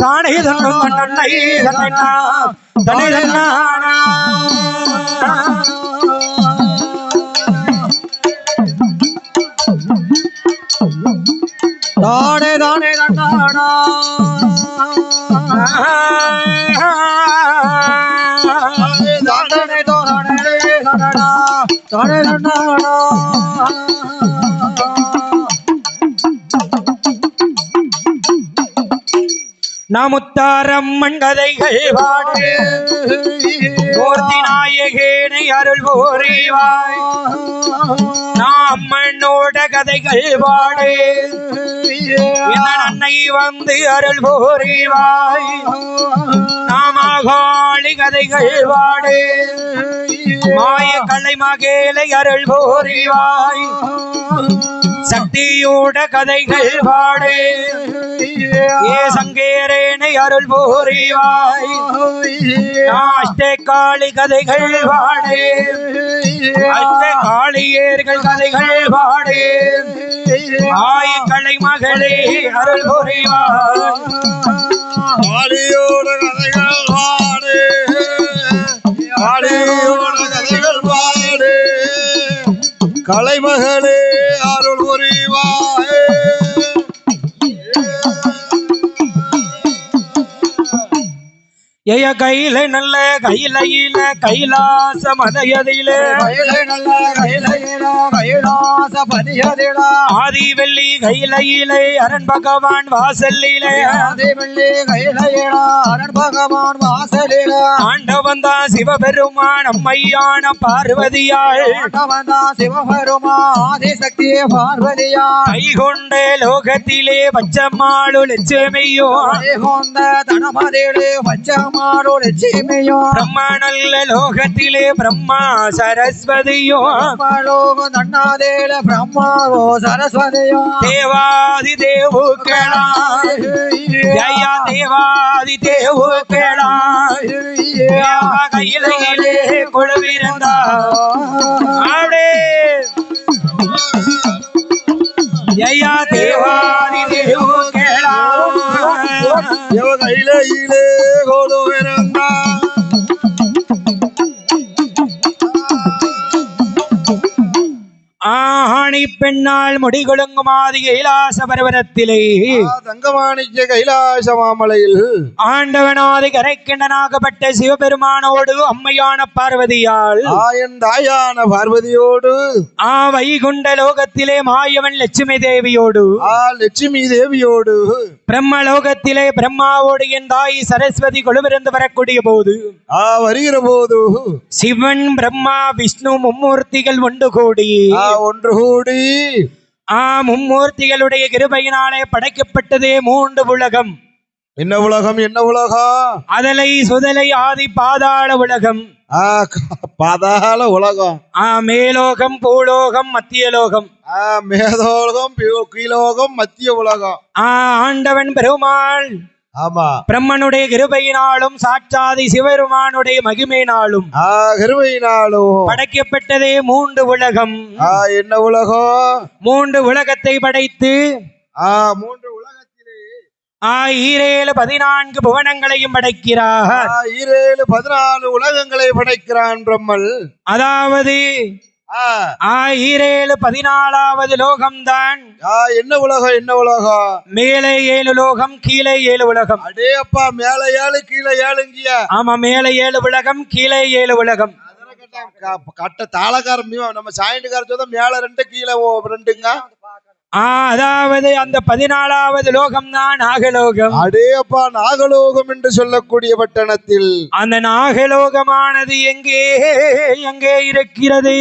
தானே தன்னும் தன்னை தன்னை தன்னை தன்னானா தானே தானே தன்னானா தானே தானே தன்னானா தானே தன்னானா நாமுத்தாரம் மண்கதைகள் பாடு மூர்த்தி நாயகேனை அருள் போரிவாய் நாம் மண்ணோட கதைகள் பாடு அன்னை வந்து அருள் போரிவாய் நாமகாளி கதைகள் பாடு மாய கலை மகேலை அருள் போரிவாய் சக்தியோட கதைகள் பாடு ஏ சங்கேரேனை அருள் போரிவாய் அஷ்ட காளி கதைகள் பாடு அஷ்ட காளியர்கள் கதைகள் பாடு ஆய கலை மகளே அருள் போரிவாய் ஆடியோட கதைகள் பாடு ஆடியோட கதைகள் பாடு கலைமகளே அருள் புரிவாய் எய கையில நல்ல கையில கைலாச மதையதில நல்ல கைலாச பதியதில ஆதி வெள்ளி கையில அரண் பகவான் வாசல்லில ஆதி வெள்ளி கையில அரண் பகவான் வாசலில ஆண்டவன் தான் சிவபெருமான் அம்மையான பார்வதியாள் ஆண்டவன் தான் சிவபெருமான் ஆதிசக்தி பார்வதியா கை கொண்ட லோகத்திலே பச்சம்மாளு லட்சுமியோ கை கொண்ட தனமதிலே பச்சம் பிரம்மா நல்ல லோகத்திலே பிரம்மா சரஸ்வதியோ தன்னாதேல பிரம்மாவோ சரஸ்வதியோ தேவாதி தேவுக்களா ஜயா தேவாதி தேவுக்களா கையிலே கொழுவிருந்தா ஆடே ஜயா தேவாதி தேவுக்களா கையிலே ஆணி பெண்ணால் முடிகொழுங்கும் ஆதி கைலாச பர்வதத்திலே தங்கமாணிக்க கைலாச மாமலையில் ஆண்டவனாதி கரைக்கின்றனாகப்பட்ட சிவபெருமானோடு அம்மையான பார்வதியால் ஆயன் தாயான பார்வதியோடு வைகுண்ட லோகத்திலே மாயவன் லட்சுமி தேவியோடு லட்சுமி தேவியோடு பிரம்மலோகத்திலே பிரம்மாவோடு என் தாய் சரஸ்வதி கொழுவிருந்து வரக்கூடிய போது வருகிற போது சிவன் பிரம்மா விஷ்ணு மும்மூர்த்திகள் ஒன்று கூடி மும்மூர்த்திகளுடைய கிருபையினாலே படைக்கப்பட்டதே மூன்று உலகம். என்ன உலகம்? என்ன உலகம்? அதலை சுதலை ஆதி பாதாள உலகம். பாதாள உலகம். மேலோகம் பூலோகம் மத்தியலோகம். மேலோகம் கீழோகம் மத்திய உலகம். ஆண்டவன் பெருமாள் ஆமா பிரம்மனுடைய கிருபையினாலும் சாட்சாதி சிவபெருமானுடைய மகிமையினாலும் கிருபையினாலும் படைக்கப்பட்டதே மூன்று உலகம். என்ன உலகம்? மூன்று உலகத்தை படைத்து மூன்று உலகத்திலே 14 புவனங்களையும் படைக்கிறார். 14 உலகங்களை படைக்கிறான் பிரம்மல். அதாவது 14வது லோகம்தான். என்ன உலகம்? என்ன உலகம்? மேலே 7 லோகம், கீழே 7 உலகம். அடே அப்பா, மேலே 7 கீழே 7. ஆமா, மேலே 7 உலகம், கீழே 7 உலகம். கட்ட தாளகாரம் நம்ம சாயண்டுக்கார சொன்னா மேல 2 கீழே 2ங்க. அதாவது அந்த 14வது லோகம் தான் நாகலோகம். அடே அப்பா, நாகலோகம் என்று சொல்லக்கூடிய பட்டணத்தில் அந்த நாகலோகமானது எங்கே எங்கே இருக்கிறது?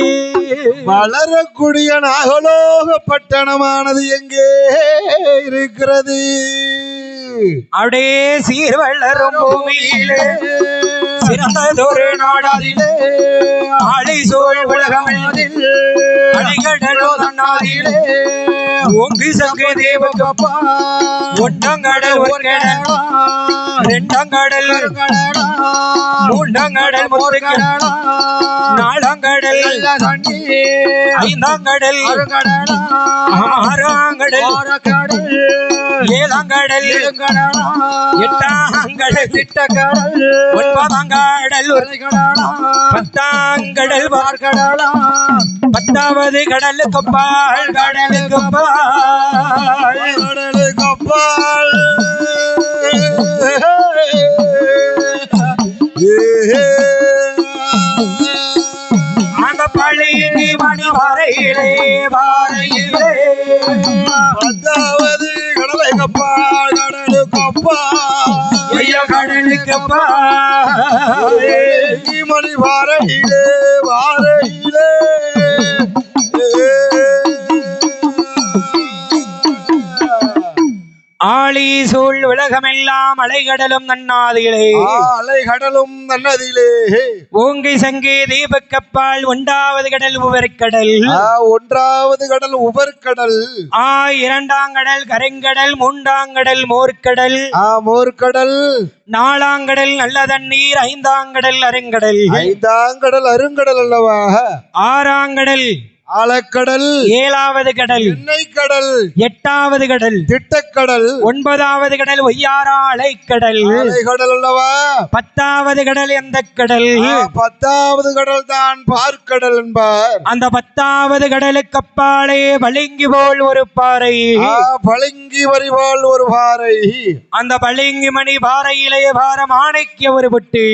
வளரக்கூடிய நாகலோக பட்டணமானது எங்கே இருக்கிறது? அப்படியே சீர்வளரும் பூமியிலே சிறந்ததொரு நாடாதிலே ஆளை சோழ் உலகமதில் அலைகடலோ தன்னாதிலே ஓங்கி சங்க தேவகப்பா ஒட்டங்கட ஒற்கடவா ரெண்டாங்கடல் கருங்கடலா மூண்டாங்கடல் முத்துக்கடல் நாலாங்கடல் ஐந்தாங்கடல் ஆறாங்கடல் ஏழாங்கடல் எட்டாங்கடல் ஒன்பதாங்கடல் பத்தாங்கடல் பார்க்கடலா பத்தாவது கடலுக்கு பால் கடலுக்கு பால் கடலுக்கு பால் அங்க பள்ளியினி மணி வாரையிலே வாரையிலே பத்தாவது கடலுக்கு பால் கடலுக்கு பால் ஐயா கடலுக்கு பால் மணி வாரையிலே வாரையிலே ஆளி சூழ் உலகமெல்லாம் அலைகடலும் நன்னாதிலே அலைகடலும் நன்னதிலே ஓங்கி சங்கே தீபக்கப்பால் ஒன்றாவது கடல் உவர்கடல் ஒன்றாவது கடல் உபர்கடல் இரண்டாங்கடல் கருங்கடல் மூன்றாங்கடல் மோர்க்கடல் மோர்கடல் நாலாங்கடல் நல்ல தண்ணீர் ஐந்தாங்கடல் அருங்கடல் ஐந்தாங்கடல் அருங்கடல் அல்லவா ஆறாங்கடல் ஆழக்கடல் ஏழாவது கடல் எண்ணெய் கடல் எட்டாவது கடல் திட்டக்கடல் ஒன்பதாவது கடல் ஒய்யாரா அலைக்கடல் அலைகடல் அல்லவா பத்தாவது கடல் எந்த கடல் பத்தாவது கடல் தான் பார்க்கடல் என்பார் அந்த பத்தாவது கடலுக்கு அப்பாலே பளிங்கு போல் ஒரு பாறை பளிங்கி வரிவாள் ஒரு பாறை அந்த பளிங்கு மணி பாறையிலே பார மாணிக்க ஒரு புட்டு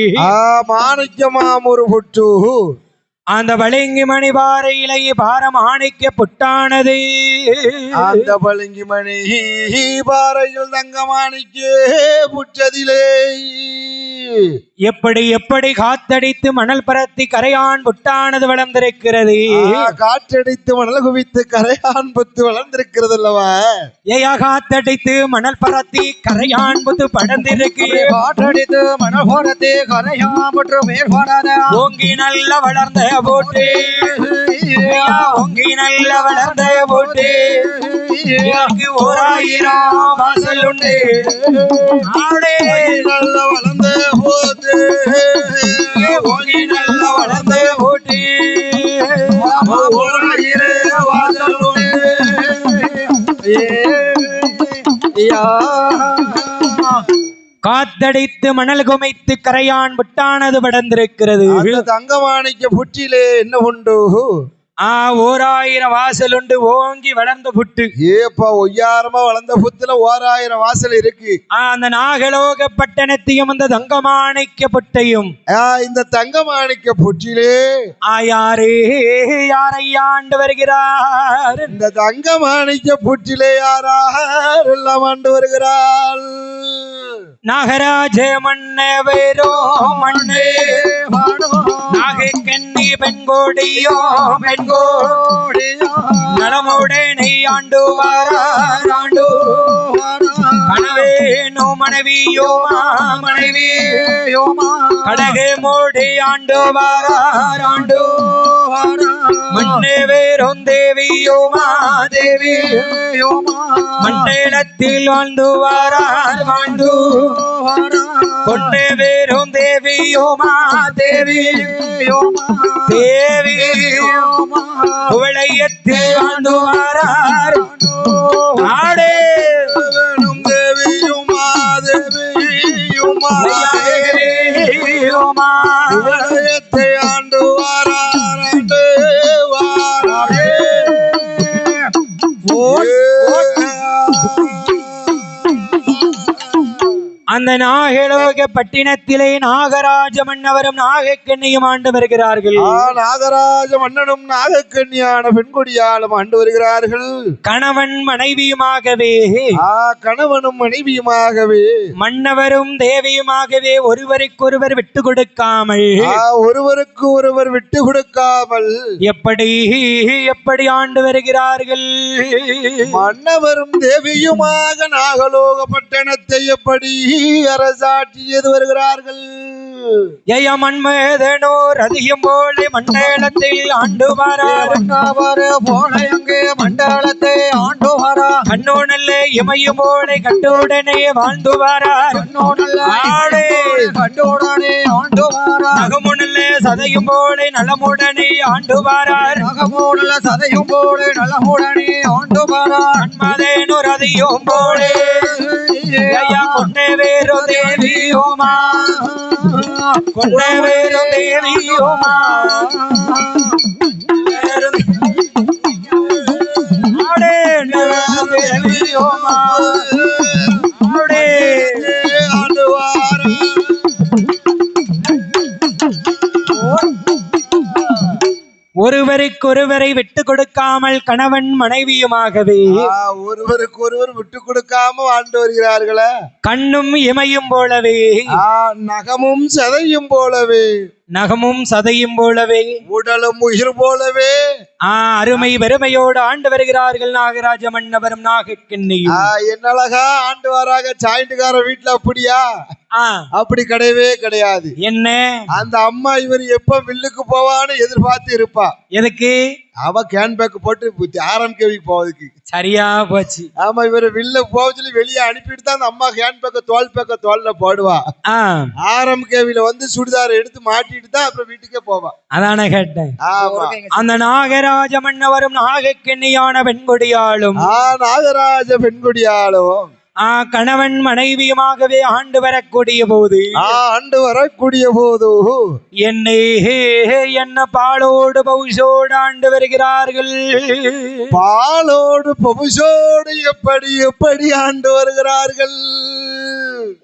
மாணிக்கமாம் ஒரு புட்டு அந்த பளிங்கு மணி பாறையிலே பாரம் ஆணைக்க புட்டானது அந்த பளிங்கு மணி பாறையில் தங்கமாணிக்கே புற்றதிலே எப்படி எப்படி காத்தடித்து மணல் பரத்தி கரையான் புட்டானது வளர்ந்திருக்கிறது காற்றடித்து மணல் குவித்து கரையான் புத்து வளர்ந்திருக்கிறது அல்லவா ஏயா காத்தடித்து மணல் பரத்தி கரையான் புத்து படர்ந்திருக்கு காற்றடித்து மணல் பரத்தி கரையான் புற்று மேல் ஓங்கி நல்ல வளர்ந்த போட்டு ஓங்கி நல்ல வளர்ந்த போட்டு ஓராயிரம் வாசல் உண்டு நல்ல வளர்ந்த போட்டு ஓங்கி நல்ல வளர்ந்த போட்டு ஓராயிரம் வாசல் உண்டு காத்தடித்து மணல் குமைத்து கரையான் விட்டானது படர்ந்திருக்கிறது தங்கமாணிக்க புற்றிலே என்ன உண்டு ஓராயிரம் வாசல் உண்டு ஓங்கி வளர்ந்த புட்டு ஏப்பா ஒய்யாரமா வளர்ந்த புத்துல ஓராயிரம் வாசல் இருக்கு அந்த நாகலோக பட்டணத்தையும் அந்த தங்கமாணிக்க புட்டையும் இந்த தங்கமாணிக்க புற்றிலே யாரே யாரை ஆண்டு வருகிறார் இந்த தங்கமாணிக்க புற்றிலே யாரார் எல்லாம் ஆண்டு வருகிறாள் நாகராஜ மன்னவரோ மண்ணே நாகை கண்ணி பெண்கோடியோ பெண்கோடியோ நலமுடனே ஆண்டு வாராண்டு கனவேனோ மனைவியோமா மனைவியோமா கடகே மோடி ஆண்டு வாராண்டு மண்ணே வேறும் தேவியோமா தேவியோமா மண்டலத்தில் வாழ்ந்து வாரார் வாழ்ந்து கொண்டே வேறும் தேவியோமா தேவியோமா தேவியோமா குவளையத்தில் வாழ்ந்து வாரார் ஆடே தேவியுமா தேவியுமா தேவியோமா குவளையத்தை ஆண்டு வாராண்டு வாரே அந்த நாகலோக பட்டினத்திலே நாகராஜ மன்னவரும் நாகக்கண்ணியும் ஆண்டு வருகிறார்கள் நாகராஜ மன்னனும் நாகக்கண்ணியான பெண்கொடியாலும் ஆண்டு வருகிறார்கள் கணவன் மனைவியுமாகவே கணவனும் மனைவியுமாகவே மன்னவரும் தேவியுமாகவே ஒருவருக்கொருவர் விட்டு கொடுக்காமல் ஒருவருக்கு ஒருவர் விட்டு கொடுக்காமல் எப்படி எப்படி ஆண்டு வருகிறார்கள் மன்னவரும் தேவியுமாக நாகலோக பட்டணத்தை எப்படி அரசாட்சி செய்து வருகிறார்கள். ஜெய மண்மேதனோர் அதிகம் போல மண்டலத்தில் ஆண்டு வாரார். போல அங்கே மண்டலத்தை ஆண்டு வாரா. கண்ணோ நல்ல இமையும் போல கட்டுடனே வாழ்ந்து வாரார். கண்டுடனே ஆண்டு வாரா. நகமு நல்ல சதையும் போல நலமுடனே ஆண்டு வாரார். நகமு நல்ல சதையும் போல நலமுடனே ஆண்டு வாரா. மண்மதேனோர் அதிகம் போல கொண்டே வேறு தேவியோமா கொண்டே வேறு தேவியோமா தேவியோமா ஒருவருக்கொருவரை விட்டு கொடுக்காமல் கணவன் மனைவியுமாகவே ஒருவருக்கு ஒருவர் விட்டு கொடுக்காம ஆண்டு வருகிறார்களே. கண்ணும் இமையும் போலவே நகமும் சதையும் போலவே நகமும் சதையும் போலவே உடலும் உயிர் போலவே அருமை பெருமையோடு ஆண்டு வருகிறார்கள் நாகராஜ மன்னவரும் நாகக்கண்ணியும். என்னழகா ஆண்டு வாராக. சாயிண்டுக்கார வீட்டுல அப்படியா? அப்படி கிடையவே கிடையாது. என்ன அந்த அம்மா இவர் எப்ப வில்லுக்கு போவான்னு எதிர்பார்த்து இருப்பா. எதுக்கு? அவ கேன் பேக் போட்டு ஆர்எம்கேவிக்கு போவதுக்கு. சரியா போச்சு. ஆமா, இவர் வில்ல போக சொல்லி வெளியே அனுப்பிட்டு தான் அந்த அம்மா ஹேண்ட் பேக்க தோல்ல போடுவா. ஆர்எம்கேவில வந்து சுடிதார் எடுத்து மாட்டிட்டு தான் அப்புறம் வீட்டுக்கே போவா. அதான கேட்டேன். அந்த நாகராஜ மன்னவரும் நாகக்கண்ணியான பெண்கொடியாளும் நாகராஜ பெண்கொடியாளும் கணவன் மனைவியுமாகவே ஆண்டு வரக்கூடிய போது என்ன பாலோடு பவுசோடு ஆண்டு வருகிறார்கள். பாலோடு பவுசோடு எப்படி எப்படி ஆண்டு வருகிறார்கள்.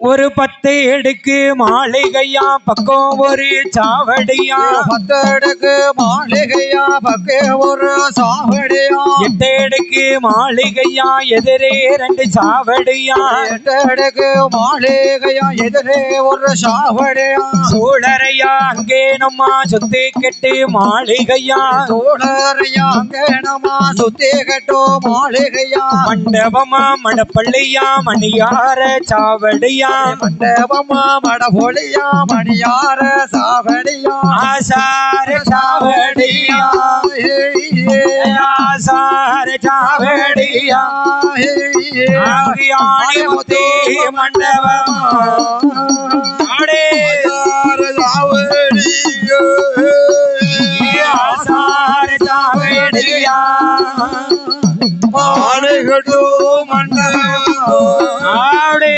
ஒரு 10 அடுக்கு மாளிகையா பக்கம் ஒரு சாவடியா. 10 அடுக்கு மாளிகையா பக்கம் ஒரு சாவடியா. 8 அடுக்கு மாளிகையா எதிரே 2 சாவடியா. 8 அடுக்கு மாளிகையா எதிரே ஒரு சாவடியா. சோழரையா அங்கே நம்மா சுத்தி கெட்டு மாளிகையா. சோழரையா அங்கே நம்மா சுத்தி கெட்டு மாளிகையா. மண்டபமா மடப்பள்ளியா மணியார சாவடியா. மண்டபமா மடப்பொழியா மணியார சாவடியா. ஆசார சாவடியா ஆசார சாவடியா. முத்தி மண்டபம் ஆசார சாவடியா. மாடுகடு மண்டபம் ஆடே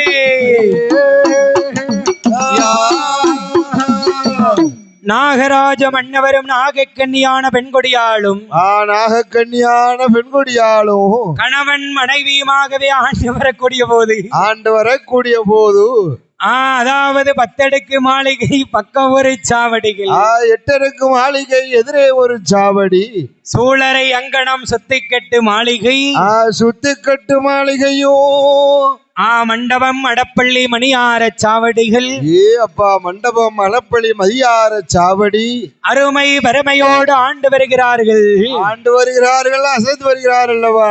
நாகராஜ மன்னவரும் நாகக்கண்ணியான பெண்கொடியாளும் நாகக்கண்ணியான பெண்கொடியாளும் கணவன் மனைவியுமாகவே ஆண்டு வரக்கூடிய போது அதாவது 10 அடுக்கு மாளிகை பக்கம் ஒரு சாவடிகள். 8 அடுக்கு மாளிகை எதிரே ஒரு சாவடி. சூழரை அங்கனம் சுத்திக்கட்டு மாளிகை. சுத்திக்கட்டு மாளிகையோ மண்டபம் மடப்பள்ளி மணியார சாவடிகள். அப்பா மண்டபம் மடப்பள்ளி மதியார சாவடி அருமை பெருமையோடு ஆண்டு வருகிறார்கள். அசைத்து வருகிறார்கள் அல்லவா.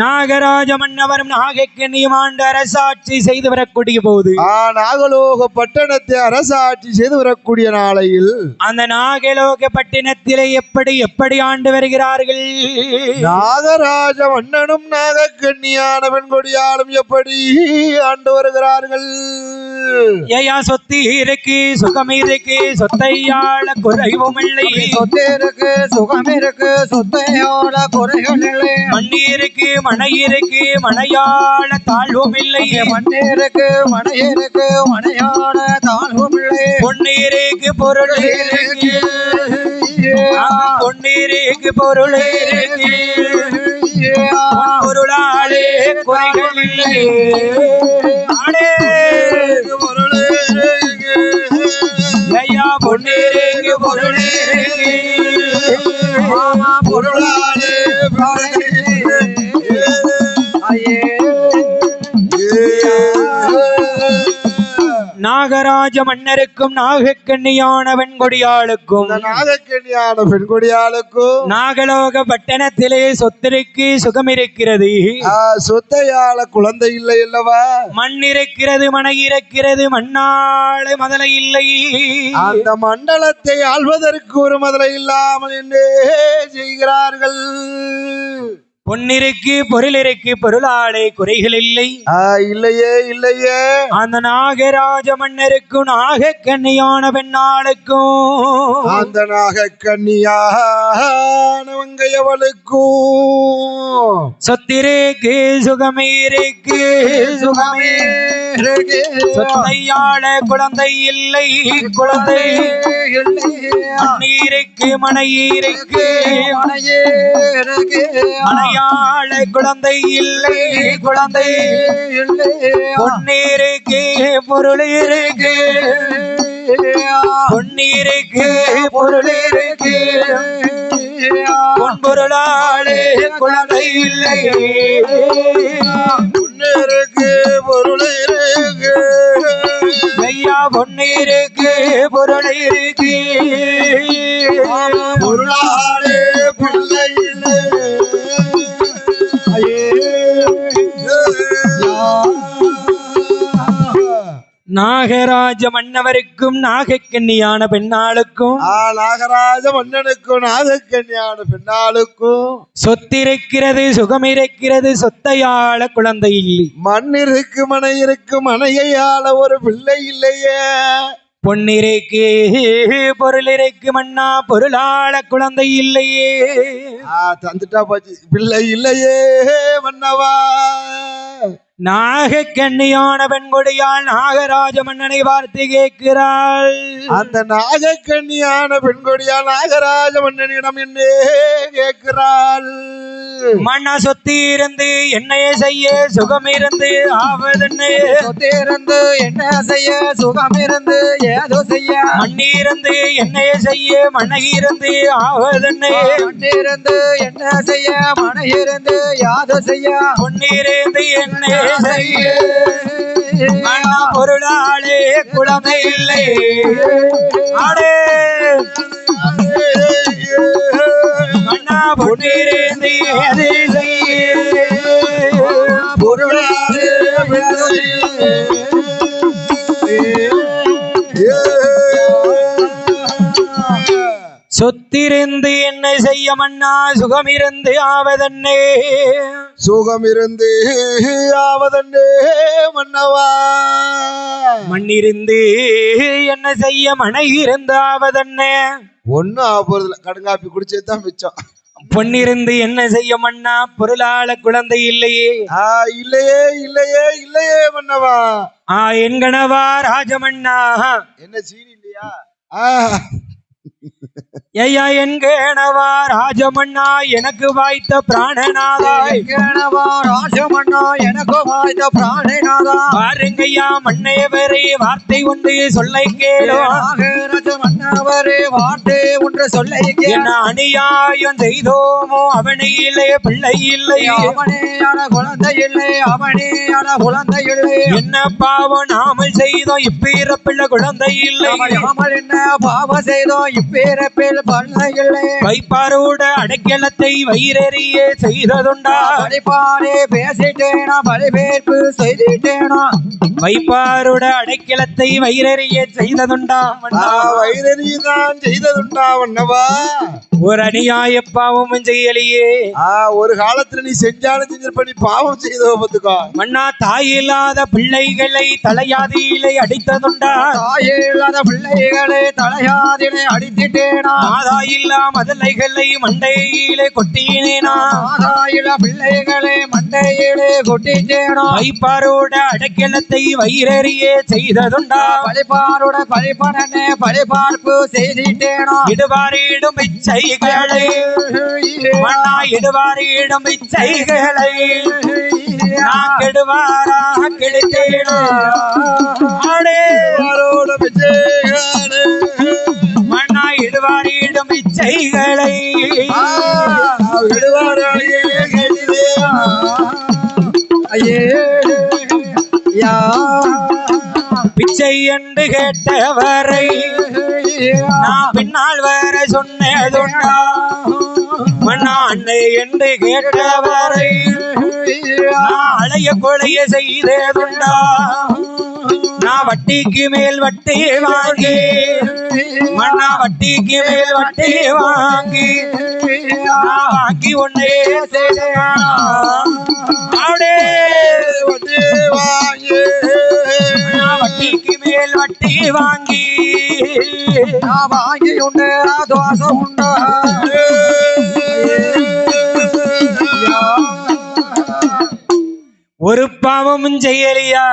நாகராஜ மன்னவரும் நாகக்கண்ணியும் ஆண்டு அரசாட்சி செய்து வரக்கூடிய போது நாகலோக பட்டணத்தை அரசாட்சி செய்து வரக்கூடிய நாளையில் அந்த நாகலோக பட்டினத்திலே எப்படி எப்படி ஆண்டு வருகிறார்கள். நாகராஜ மன்னனும் நாகக்கண்ணியான பெண்கொடியாலும் எப்படி ஆண்டு வருகிறார்கள். ஏயா சொத்து இருக்கு சுகம் இருக்கு சொத்தையாள குறைவும் இல்லை. சொத்து இருக்கு சுகம் இருக்கு சொத்தையாள குறைகள் இல்லை. மண்ணி இருக்கு மனை இருக்கு மனையாள தாழ்வும் இல்லை. மண்ணி இருக்கு மனை இருக்கு மனையாள தாழ்வும் இல்லை. பொன்னீருக்கு பொருள் இருக்கு பொன்னீருக்கு பொருள் இருக்கு பொருளாளே குறைகள் இல்லை. பொன்னீருக்கு பொருள் பொருளாளே நாகராஜ மன்னருக்கும் நாகக்கண்ணியான பெண்கொடியாளுக்கும் நாகக்கண்ணியான பெண்கொடியாளுக்கும் நாகலோக பட்டணத்திலே சொத்திற்கு சுகம் இருக்கிறது. சொத்தையாள குழந்தை இல்லை அல்லவா? மண் இருக்கிறது, மனை இருக்கிறது, மண்ணாளு மதலை இல்லை. அந்த மண்டலத்தை ஆள்வதற்கு ஒரு மதலை இல்லாமல் என்ன செய்கிறார்கள்? பொன்னிருக்கு பொருள் இருக்கு, பொருளாளே குறைகள் இல்லை. இல்லையே இல்லையே. அந்த நாகராஜ மன்னருக்கும் நாகக்கண்ணியான பெண்ணாளுக்கும் அந்த நாகக்கண்ணியானவங்க எவளுக்கும் சொத்திருக்கு சுகமே இருக்கு, சுகமே இருக்கு. சொத்தையாள குழந்தை இல்லை, குழந்தை மண்ணீருக்கு மனையிருக்கு, மனையாள குழந்தை இல்லை, குழந்தை பொன்னீருக்கு பொருள் இருக்கு, பொன்னீருக்கு பொருள் இருக்கு, பொன்பொருளாளே குழந்தை இல்லை. பொன்னீருக்கு பொருள் இருக்கு ஐயா, பொன்னீருக்கு பொருள் இருக்கு, பொருளாளே பிள்ளை இல்லை. நாகராஜ மன்னவருக்கும் நாகக்கண்ணியான பெண்ணாளுக்கும் நாகராஜ மன்னனுக்கும் நாகக்கண்ணியான பெண்ணாளுக்கும் சொத்திருக்கிறது, சுகம் இருக்கிறது, சொத்தையாள குழந்தை இல்லை. மண் இருக்கு, மனை இருக்கு, மனையாள ஒரு பிள்ளை இல்லையே. பொன்னிருக்கு பொருள் இருக்கு, மண்ணா பொருளாள குழந்தை இல்லையே. தந்துட்டா போச்சு, பிள்ளை இல்லையே மன்னவா. நாகக்கண்ணியான பெண்கொடியால் நாகராஜ மன்னனை பார்த்து கேட்கிறாள். அந்த நாகக்கண்ணியான பெண்கொடியால் நாகராஜ மன்னனிடம் என்ன கேட்கிறாள்? மண்ணா சொத்தி இருந்து என்னைய செய்ய சுகம் இருந்து ஆவதென்ன? சொத்தி இருந்து என்ன செய்ய சுகம் இருந்து ஏதோ செய்ய, மண்ணிருந்து என்னைய செய்ய மனை இருந்து ஆவதென்ன? மண்ணிருந்து என்ன செய்ய மனை இருந்து யாதோ செய்ய, பொன்னிருந்து என்ன செய்ய மண்ணா பொருளாளே குழந்தை இல்லை. ஆடே மண்ணா பொன்னிருந்து எதை செய்ய பொருளாளே சொத்திருந்து என்ன செய்ய மன்னா சுகம் இருந்து ஆவதன்னே, சுகம் இருந்து ஆவதன்னே மன்னவா. மண்ணிருந்து என்ன செய்ய மனை இருந்து ஆவதன்னே. ஒன்னும் ஆக போறதுல, கடுங்காப்பி குடிச்சதுதான் மிச்சம். பொன்னிருந்து என்ன செய்ய மன்னா பொருளாள குழந்தை இல்லையே. இல்லையே இல்லையே இல்லையே மன்னவா. என் கணவா ராஜமன்னா. என்ன சீனி இல்லையா? ஐயா, என் கேணவா ராஜமன்னா எனக்கு வாய்த்த பிராணநாதா. கேணவா ராஜமன்னா எனக்கு வாய்த்த பிராணநாதா. பாருங்கய்யா மன்னவரே வார்த்தை ஒன்று சொல்லை கேளோ. மன்னவரே வார்த்தை ஒன்று சொல்லை கேளோ. என்ன அநியாயம் செய்தோமோ அவனையிலே பிள்ளை இல்லை, அவனையான குழந்தை இல்லை, அவனையான குழந்தை இல்லை. என்ன பாவம் நாமல் செய்தோம் இப்பிறப்பிள்ள குழந்தை இல்லை. என்ன பாவம் செய்தோம் இப்பிறப்பில் பிள்ளை இல்லை. வைப்பாரோட அடைக்கலத்தை வயிறறிய செய்ததுண்டா? வழிபாடே பேசிட்டேனா, பலிபேற்பு செய்திட்டேனா. வைப்பாரோட அடைக்கலத்தை வயிறறிய செய்ததுண்டா? வயிறறியதான் செய்ததுண்டா மன்னவா. ஒரு அநியாய பாவமும் செய்யலையே. ஒரு காலத்துல நீ செஞ்சாலும் செஞ்சிருப்ப, நீ பாவம் செய்தோ பத்துக்கோ மன்னா. தாயில்லாத பிள்ளைகளை தலையாதியிலே அடித்ததுண்டா? தாயில்லாத பிள்ளைகளை தலையாதிலே அடித்திட்டேனா. மாதாயில்லா மதலைகளை மண்டையிலே கொட்டினேனா. மாதாயில்லா பிள்ளைகளை மண்டையிலே கொட்டிட்டேனா. வைப்பாரோட அடைக்கலத்தை வயிறறிய செய்ததுண்டா? பழிப்பாரோட பழிப்படனே பழிபார்ப்பு செய்திட்டேனா. இடுவாரிடும் இச்சைகளை மன்னா, இடுவாரிடும் இச்சைகளை நான் கெடுவாரா கெடுத்தேனோ. மன்னா இடுவாரிடும் இச்சைகளை பிச்சை என்று கேட்டவரை நான் பின்னால் வர சொன்னதுண்டா மன்னா அன்னை என்று கேட்டவரை நான் அலைய கொலைய செய்ததுண்டா நான் வட்டிக்கு மேல் வட்டி வாங்கி மன்னா வட்டிக்கு மேல் வட்டி வாங்கி நான் வாங்கி ஒன்னே வட்டி வாங்கி வட்டிக்கு மேல் வட்டி வாங்கி நான் வாங்கி உண்டு தோசை உண்டா ஒரு பாவமும் செய்யலையா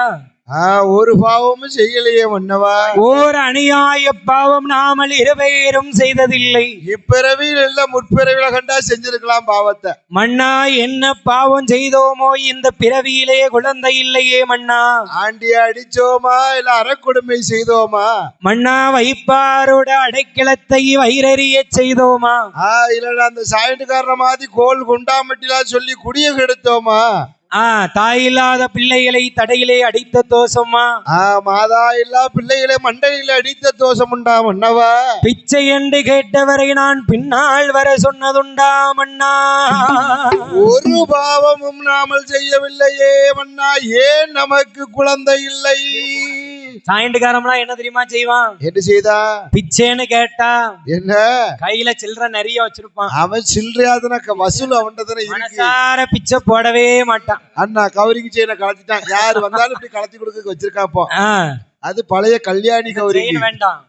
ஒரு பாவமும் செய்யலையே மன்னவா ஓர் அநியாய பாவம் நாமல் இருவேரும் செய்ததில்லை இப்பிறவியில் இல்ல முற்பிறவில கண்டா செஞ்சிருக்கலாம் பாவத்தை மன்னா என்ன பாவம் செய்தோமோ இந்த பிறவியிலே குழந்தை இல்லையே மன்னா ஆண்டிய அடிச்சோமா இல்ல அறக்கொடுமை செய்தோமா மன்னா வைப்பாரோட அடைக்கலத்தை வயிறறிய செய்தோமா இல்ல அந்த சாயண்டுக்காரன மாதிரி கோல் குண்டாமட்டிலா சொல்லி குடிய கெடுத்தோமா தாயில்லாத பிள்ளைகளை தடையிலே அடித்த தோஷமா மாதா இல்லா பிள்ளைகளை மண்டையில அடித்த தோஷம் உண்டா மன்னவா பிச்சை என்று கேட்டவரை நான் பின்னால் வர சொன்னதுண்டா மன்னா ஒரு பாவமும் நாமல் செய்யவில்லையே மன்னா ஏன் நமக்கு குழந்தை இல்லை சாயண்டுக்காரம்லாம் என்ன தெரியுமா செய்வான் என்ன செய்தா பிச்சைன்னு கேட்டா என்ன கையில சில்லற நிறைய வச்சிருப்பான் அவன் சில்லறையாதுன வசூல் அவன்கிட்ட மனசார பிச்சை போடவே மாட்டான் அண்ணா கவரிங் செயினை கலத்திட்டான் யாரு வந்தாலும் இப்படி கலத்தி கொடுக்க வச்சிருக்காப்போ அது பழைய கல்யாணி கவரிங் வேண்டாம்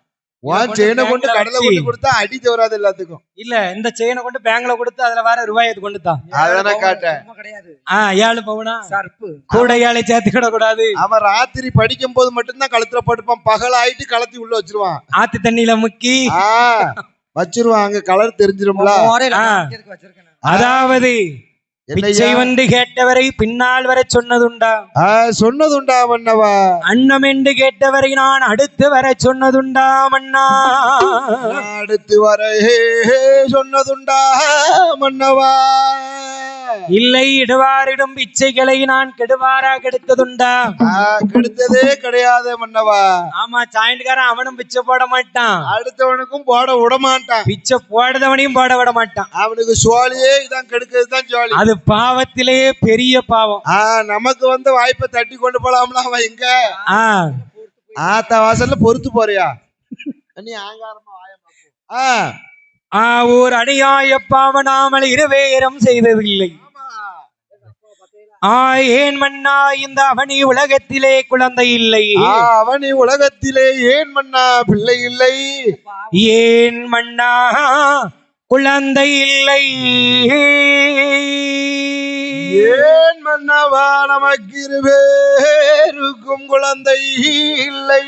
செயினை கொண்டு கடலை கொண்டு கொடுத்தா அடி தவறாது எல்லாத்துக்கும் இல்ல இந்த செயினை கொண்டு பேங்க்ல கொடுத்து அதுல வர ரூபாய் கொண்டுதான் அதான காட்டேன் 7 பவுனா கூட 7 சேர்த்துக்கிட கூடாது அவன் ராத்திரி படிக்கும் போது மட்டும்தான் கழுத்துல போட்டுப்பான் பகல் ஆயிட்டு கலத்தி உள்ள வச்சிருவான் ஆத்து தண்ணியில முக்கி வச்சிருவான் அங்க கலர் தெரிஞ்சிரும்ல அதாவது பிச்சை வந்து கேட்டவரை பின்னால் வர சொன்னதுண்டா சொன்னதுண்டா மன்னவா அன்னம் என்று கேட்டவரை நான் அடுத்து வர சொன்னதுண்டா மன்னா அடுத்து வர சொன்னதுண்டா மன்னவா இல்லை இடுவாரிடும் பிச்சைகளை நான் கெடுவாரா கெடுத்ததுண்டா கெடுத்ததே கிடையாது மன்னவா ஆமா சாயண்டுக்காரன் அவனும் பிச்சை போட மாட்டான் அடுத்தவனுக்கும் போட விட மாட்டான் பிச்சை போடுறவனையும் போட விட மாட்டான் அவனுக்கு சோழியே இதான் கெடுக்கிறதுதான் சோழி அது பாவத்திலேயே பெரிய பாவம் நமக்கு வந்து வாய்ப்பை தட்டி கொண்டு போலாம்ல அவன் எங்க ஆத்த வாசல்ல பொறுத்து போறியா நீ ஆங்காரமா ஓர் அநியாய பாவனாமல் இருவேரம் செய்ததில்லை ஏன் மன்னா இந்த அவனி உலகத்திலே குழந்தை இல்லை அவனி உலகத்திலே ஏன் மன்னா பிள்ளை இல்லை ஏன் மன்னா குழந்தை இல்லை ஏன் மன்னவா நமக்கு இருவேருக்கும் குழந்தை இல்லை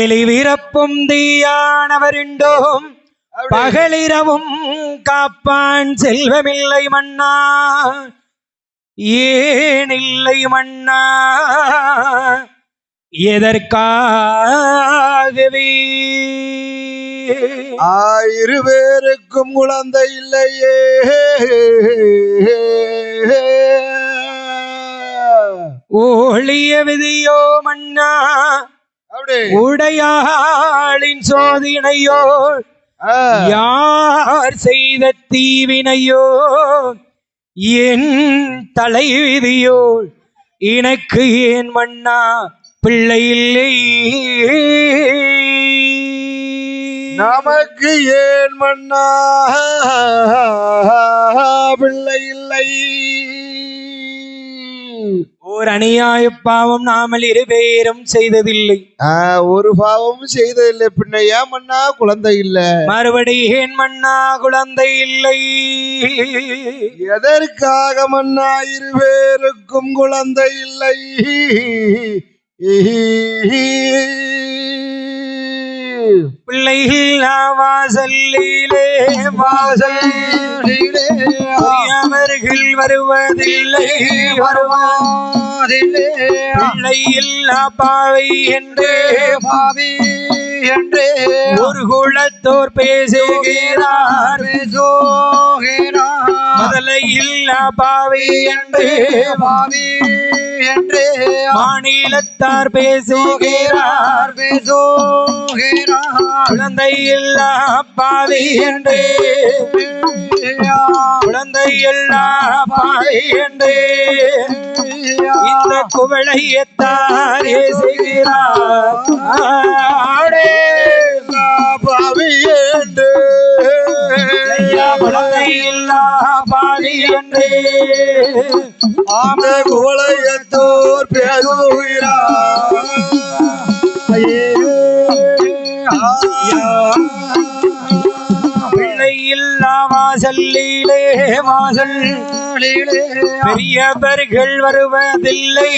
எளிவிறப்பும் தீயானவருண்டோம் பகலிரவும் காப்பான் செல்வமில்லை மன்னா ஏன் இல்லை மன்னா எதற்காகவே இருவேருக்கும் குழந்தை இல்லையே ஓழிய விதியோ மன்னா உடையாளின் சோதனையோ யார் செய்த தீவினையோ என் தலை விதியோ எனக்கு ஏன் மன்னா பிள்ளை இல்லை நமக்கு ஏன் மன்னா பிள்ளை இல்லை ஓர் அநியாய பாவம் நாமல் இருவேரும் செய்ததில்லை ஒரு பாவமும் செய்ததில்லை பின்ன ஏன் மன்னா குழந்தை இல்ல மறுபடி ஏன் மன்னா குழந்தை இல்லை எதற்காக மன்னா இருவேருக்கும் குழந்தை இல்லை பிள்ளைகள் வாசல்லிலே வாசல்லிலே அவர்கள் வருவதில்லை வருவதில்லை பிள்ளை இல்லா பாவை என்றே பாவி என்றே ஒரு குலத்தோர் பேசுகிறார் முதலையில் பாவி என்று பாவி என்று மாநிலத்தார் பேசுகிறார் குழந்தையில் பாவி என்று குழந்தையில் பாவி என்று இந்த குவளையத்தார் ஏசுகிறார் பாவி என்று குழந்தையில் பாவி என்று ஆந்த குவளையத்தோர் பேசுகிறார் பிள்ளையில்லா வாசல்லிலே வாசல் பெரியவர்கள் வருவதில்லை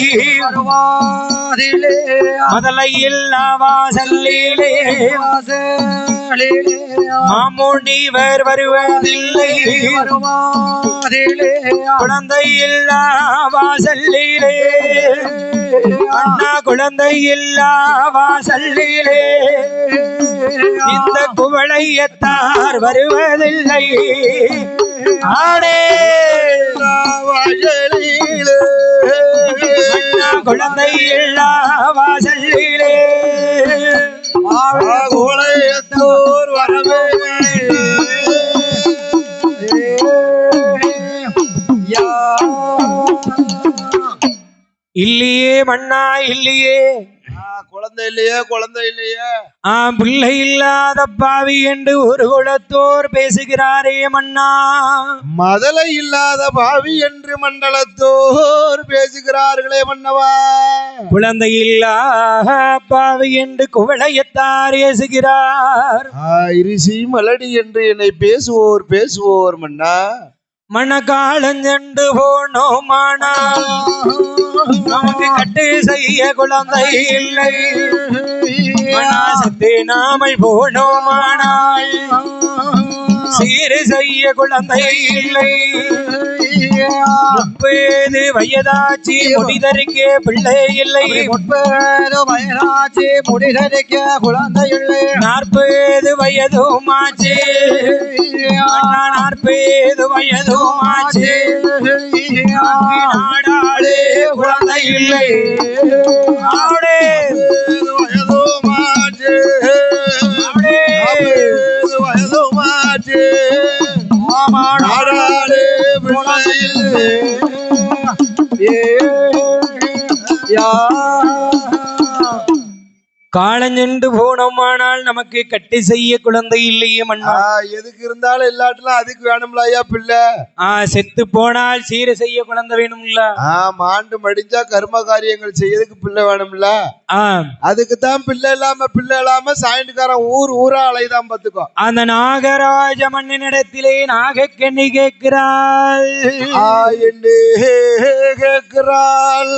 முதலையில்லா வாசல்லிலே மாமுனிவர் வருவதில்லை குழந்தையில்லா வாசல்லிலே அண்ணா குழந்தையில்லா வாசல்லிலே இந்த குவளையத்தார் வருவதில்லை ஆடே குழந்தையில்லா வாசல்லிலே குவளையத்தோர் வரவே இல்லையே மண்ணா இல்லையே குழந்தை இல்லையே குழந்தை இல்லையே பிள்ளை இல்லாத பாவி என்று ஒரு குலத்தோர் பேசுகிறாரே மன்னா மதலை இல்லாத பாவி என்று மண்டலத்தோர் பேசுகிறார்களே மன்னவா குழந்தை இல்லா பாவி என்று குவளையத்தார் ஏசுகிறார் இரிசி மலடி என்று என்னை பேசுவோர் மன்னா மணக்காலஞ்செண்டு போனோமானால் நமக்கு கட்டு செய்ய குழந்தை இல்லை மனாசத்து நாமல் போனோமானால் சீரு செய்ய குழந்தை இல்லை 30 வயதாச்சு முடிதறிக்க பிள்ளை இல்லை 30 வயதாச்சு முடிதறிக்க குழந்தை இல்லை 40 வயதுமாச்சு 40 வயதுமாச்சு நாடாளே குழந்தை இல்லை ஆடே வயதுமாச்சு வயதுமாச்சு நாடாளே பிள்ளையில்லை காலஞ்சென்று போனோமானால் நமக்கு கட்டி செய்ய குழந்தை இல்லையே மன்னா எதுக்கு இருந்தாலும் எல்லாட்டுலாம் அதுக்கு வேணும்ல ஐயா பிள்ளை செத்து போனால் சீர செய்ய குழந்தை வேணும்ல மாண்டு மடிஞ்சா கர்ம காரியங்கள் செய்யறதுக்கு பிள்ளை வேணும்ல அதுக்குதான் பிள்ளை இல்லாம சாயண்டுக்காரன் ஊரா அலைதான் பாத்துக்கோ அந்த நாகராஜ மன்னனிடத்திலே நாகக்கண்ணி கேட்கிறாள் கேட்கிறாள்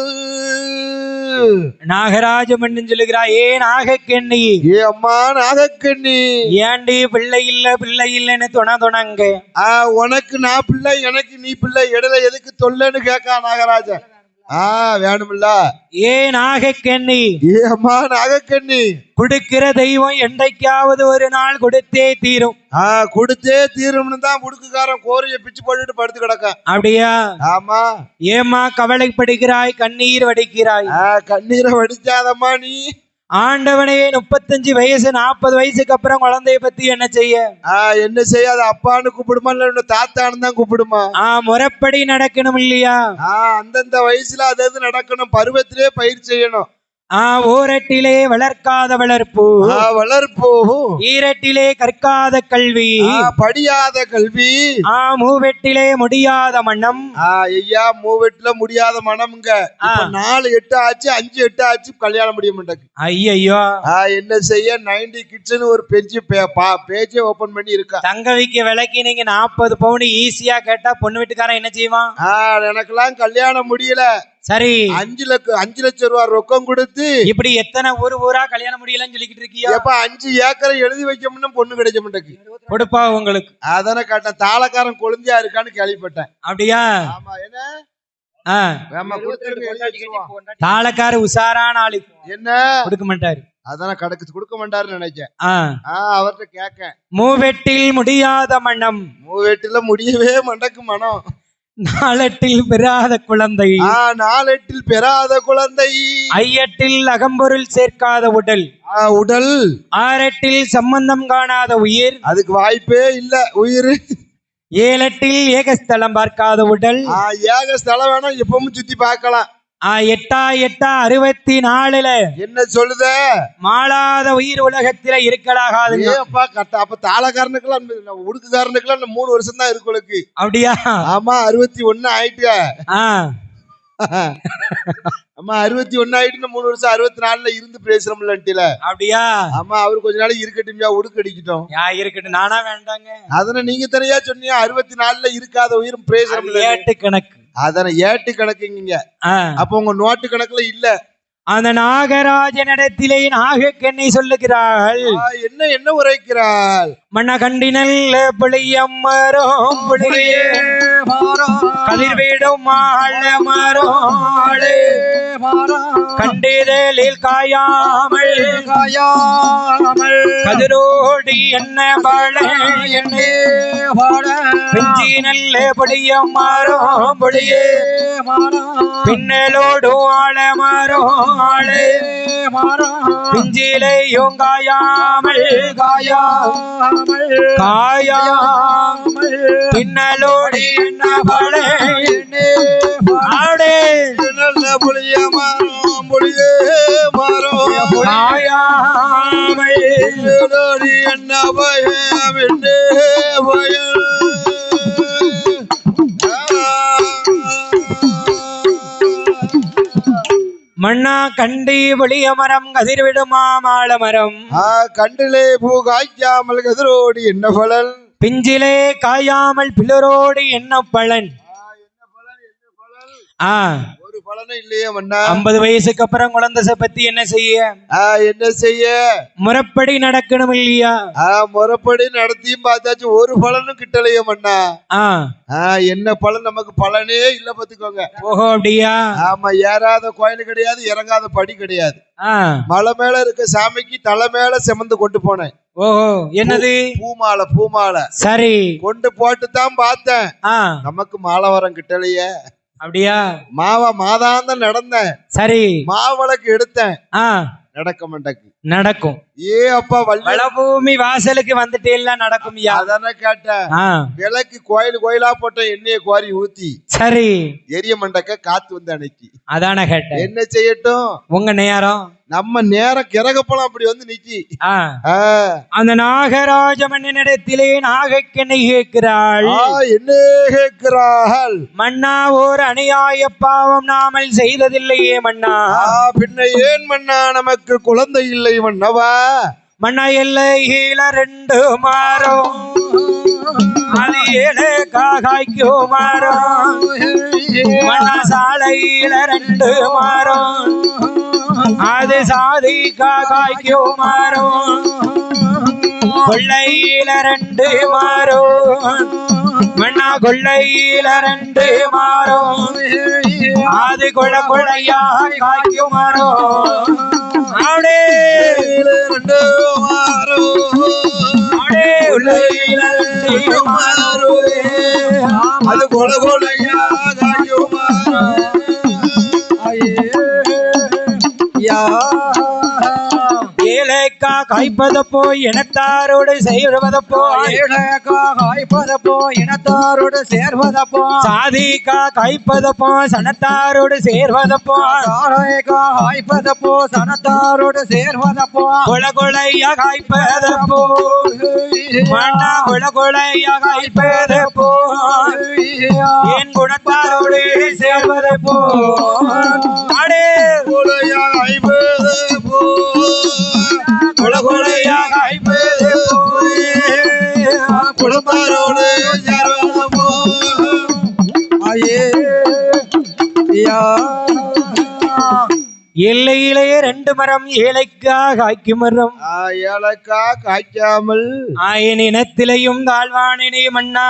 நாகராஜ மன்னன் சொல்லுகிறாய் ஏன் நாகக்கண்ணி அம்மா நாகக்கண்ணி ஏண்டி பிள்ளை இல்லைன்னு துணங்க உனக்கு நான் பிள்ளை எனக்கு நீ பிள்ளை இடையில எதுக்கு தொல்லைன்னு கேட்கா நாகராஜன் வேணுமில்ல ஏ நாகக்கண்ணி அம்மா நாகக்கண்ணி கொடுக்கிற தெய்வம் என்றைக்காவது ஒரு நாள் கொடுத்தே தீரும் கொடுத்தே தீரும்னு தான் முடுக்குக்காரன் கோரிய பிச்சு போட்டுட்டு படுத்து கிடக்க அப்படியா ஆமா ஏமா கவலைப்படுகிறாய் கண்ணீர் வடிக்கிறாய் கண்ணீரை வடிச்சாதம்மா நீ ஆண்டவனே 35 வயசு 40 வயசுக்கு அப்புறம் குழந்தைய பத்தி என்ன செய்ய அது அப்பான்னு கூப்பிடுமா இல்ல தாத்தான்னு தான் கூப்பிடுமா முறைப்படி நடக்கணும் இல்லையா அந்தந்த வயசுல அது நடக்கணும் பருவத்திலே பயிர் செய்யணும் ஓரட்டிலே வளர்க்காத வளர்ப்பு ஈரட்டிலே கற்காத கல்வி படியாத கல்வி மூவெட்டிலே முடியாத மனம் ஐயா மூவெட்டுல முடியாத மனம்ங்க 4 8 ஆச்சு 5 8 ஆச்சு கல்யாணம் முடிய மாட்டேங்குது ஐயோ என்ன செய்ய 90 கிட்ஸ்னு ஒரு பேஜே ஓபன் பண்ணி இருக்கா தங்க வைக்க விலைக்கு நீங்க 40 பவுன் ஈஸியா கேட்டா பொண்ணு வீட்டுக்காரன் என்ன செய்வான் எனக்கெல்லாம் கல்யாணம் முடியல சரி 5 லட்சம் ரூபாய் ரொக்கம் கொடுத்து இப்படி எத்தனை ஊரா கல்யாணம் முடியலன்னு சொல்லிக்கிட்டு இருக்கியா 5 ஏக்கரை எழுதி வைக்கணும்னு பொண்ணு கிடைக்க மாட்டேங்குது கொடுப்பா உங்களுக்கு அதானே கேட்டேன் தாளக்காரன் கொழுந்தியா இருக்கான்னு கேள்விப்பட்டேன் அப்படியா தாளக்கார உசாரான ஆளு என்ன கொடுக்க மாட்டாரு அதான் கடக்கு கொடுக்க மாட்டாருன்னு நினைச்சேன். அவர்கிட்ட கேட்க. மூவெட்டில் முடியாத மனம். மூவெட்டில முடியவே மண்டக்கு மனம். நாளெட்டில் பெறாத குழந்தை. நாளெட்டில் பெறாத குழந்தை. ஐயெட்டில் அகம்பொருள் சேர்க்காத உடல். உடல். ஆறெட்டில் சம்பந்தம் காணாத உயிர். அதுக்கு வாய்ப்பே இல்ல உயிர். ஏழெட்டில் ஏகஸ்தலம் பார்க்காத உடல். ஏகஸ்தலம் வேணா எப்பவும் சுத்தி பார்க்கலாம். எட்டா 64 என்ன சொல்லுத? மாளாத உயிர் உலகத்தில இருக்கலாகாது. அப்ப தாளக்காரனுக்குலாம் உடுக்குக்காரனுக்குலாம் 3 வருஷம் தான் இருக்கு. அப்படியா? ஆமா 61 ஆயிட்டு. ஆமா 61 ஆயிட்டு 3 வருஷம் 64ல இருந்து பேசுறோம்ல. அப்படியா? ஆமா அவரு கொஞ்ச நாளைக்கு இருக்கட்டும், உடுக்கு அடிக்கட்டும். இருக்கட்டும், நானா வேண்டாங்க. அதனை நீங்க தனியா சொன்னீங்க. 64ல இருக்காத உயிரும் பேசுறோம்ல. ஏட்டு கணக்கு. அதனை ஏட்டு கணக்குங்க. அப்ப உங்க நோட்டு கணக்குல இல்ல. அந்த நாகராஜனிடத்திலே நாகக்கண்ணி சொல்லுகிறாள். என்ன உரைக்கிறாள்? மண்ண கண்டினல் புளியம் மரம் புளியே கதிர்வீடும் மாள மரோளே கண்டிதலில் காயாமல் கதிரோடி என்ன பழ என்னே பிஞ்சி நல்ல புளியம் மரம் புளியே பின்னலோடு ஆழ மரோளே பிஞ்சிலையும் காயாமல் பின்னலோடி என்ன பழ ஆடே நல்ல புளிய மரம் புளியே மரம் காயாமல் என்ன பயம் என்ன பயம். மண்ணா கண்டி புளிய மரம் கதிர்விடுமா மாள மரம். கண்டிலே பூ காய்க்காமல் கதிரோடி என்ன பலன். பிஞ்சிலே காயாமல் பிளரோடு என்ன பலன். ஒரு பலனும் இல்லையே மண்ணா. 50 வயசுக்கு அப்புறம் குழந்தை பத்தி என்ன செய்ய முறைப்படி நடக்கணும் இல்லையா? முறைப்படி நடத்தியும் பார்த்தாச்சு, ஒரு பலனும் கிட்டலையே மண்ணா. என்ன பலன்? நமக்கு பலனே இல்ல பாத்துக்கோங்க. ஓஹோ அப்படியா? ஆமா ஏறாத கோயில் கிடையாது, இறங்காத படி கிடையாது. மலை மேல இருக்க சாமிக்கு தலை மேல செமந்து கொண்டு போனேன். ஓஹோ என்னது? பூமாலை. சரி கொண்டு போட்டு தான் பார்த்தேன். நமக்கு மாலை வரம் கிட்டலையே. அப்படியா? மாதாந்தம் நடந்தேன். சரி மாவளக்கு எடுத்தேன். நடக்க மாட்டேக்கு. நடக்கும். அப்பா வளபூமி வாசலுக்கு வந்துட்டே எல்லாம் நடக்கும். அதானே கேட்டேன். விளக்கு கோயிலா போட்ட எண்ணெயை குவாரி ஊத்தி சரி எரிய மண்டக்க காத்து வந்து அன்னைக்கு. அதானே கேட்டேன். என்ன செய்யட்டும் உங்க நேரம்? நம்ம நேரம் கிறகப்பழம் அப்படி வந்து நிக்கி. அந்த நாகராஜ மன்னனிடத்திலே நாகக்கண்ணை கேட்கிறாள். என்ன கேட்கிறாள்? மன்னா ஓர் அநியாய பாவம் நாமல் செய்ததில்லையே மன்னா. பின்ன ஏன் மன்னா நமக்கு குழந்தை இல்லை மன்னவா? மன்னா எல்லை 2 மாறும் அது 7 காய்க்கு மாறும். மன்னா சாலையில 2 மாறும் அது சாதி காய்க்கு மாறும். கொள்ளையில 2 மாறும் மன்னா கொள்ளையில 2 மாறும் அது கொள்ளையா காய்க்கு மாறும். அவடே 2 மாறும் கொள்ளையில 2 மாறும் அது கொள்ளையா காய்க்கு மாறும். ஏழைக்கா காய்ப்பதப்போ இனத்தாரோடு சேர்வதப்போ. ஏழைக்கா காய்ப்பதப்போ இனத்தாரோடு சேர்வதப்போ. சாதிக்கா காய்ப்பதப்போ சனத்தாரோடு சேர்வதப்போ. சாலைக்கா காய்ப்பதப்போ சனத்தாரோடு சேர்வதப்போ. கொலையா காய்ப்பதப்போ மண்ணா கொலையா காய்ப்பதப்போ. என் குணத்தாரோடு சேர்வதப்போ. அடே கொலையா காய்ப்பதப்போ கொலையா காய்ப்பதப்போ குடும்பரோடு சேர்வதப்போ. எல்லையிலே 2 மரம் ஏழைக்கா காய்க்கும் மரம் ஏலக்கா காய்க்காமல் என் இனத்திலையும் தாழ்வானினே மன்னா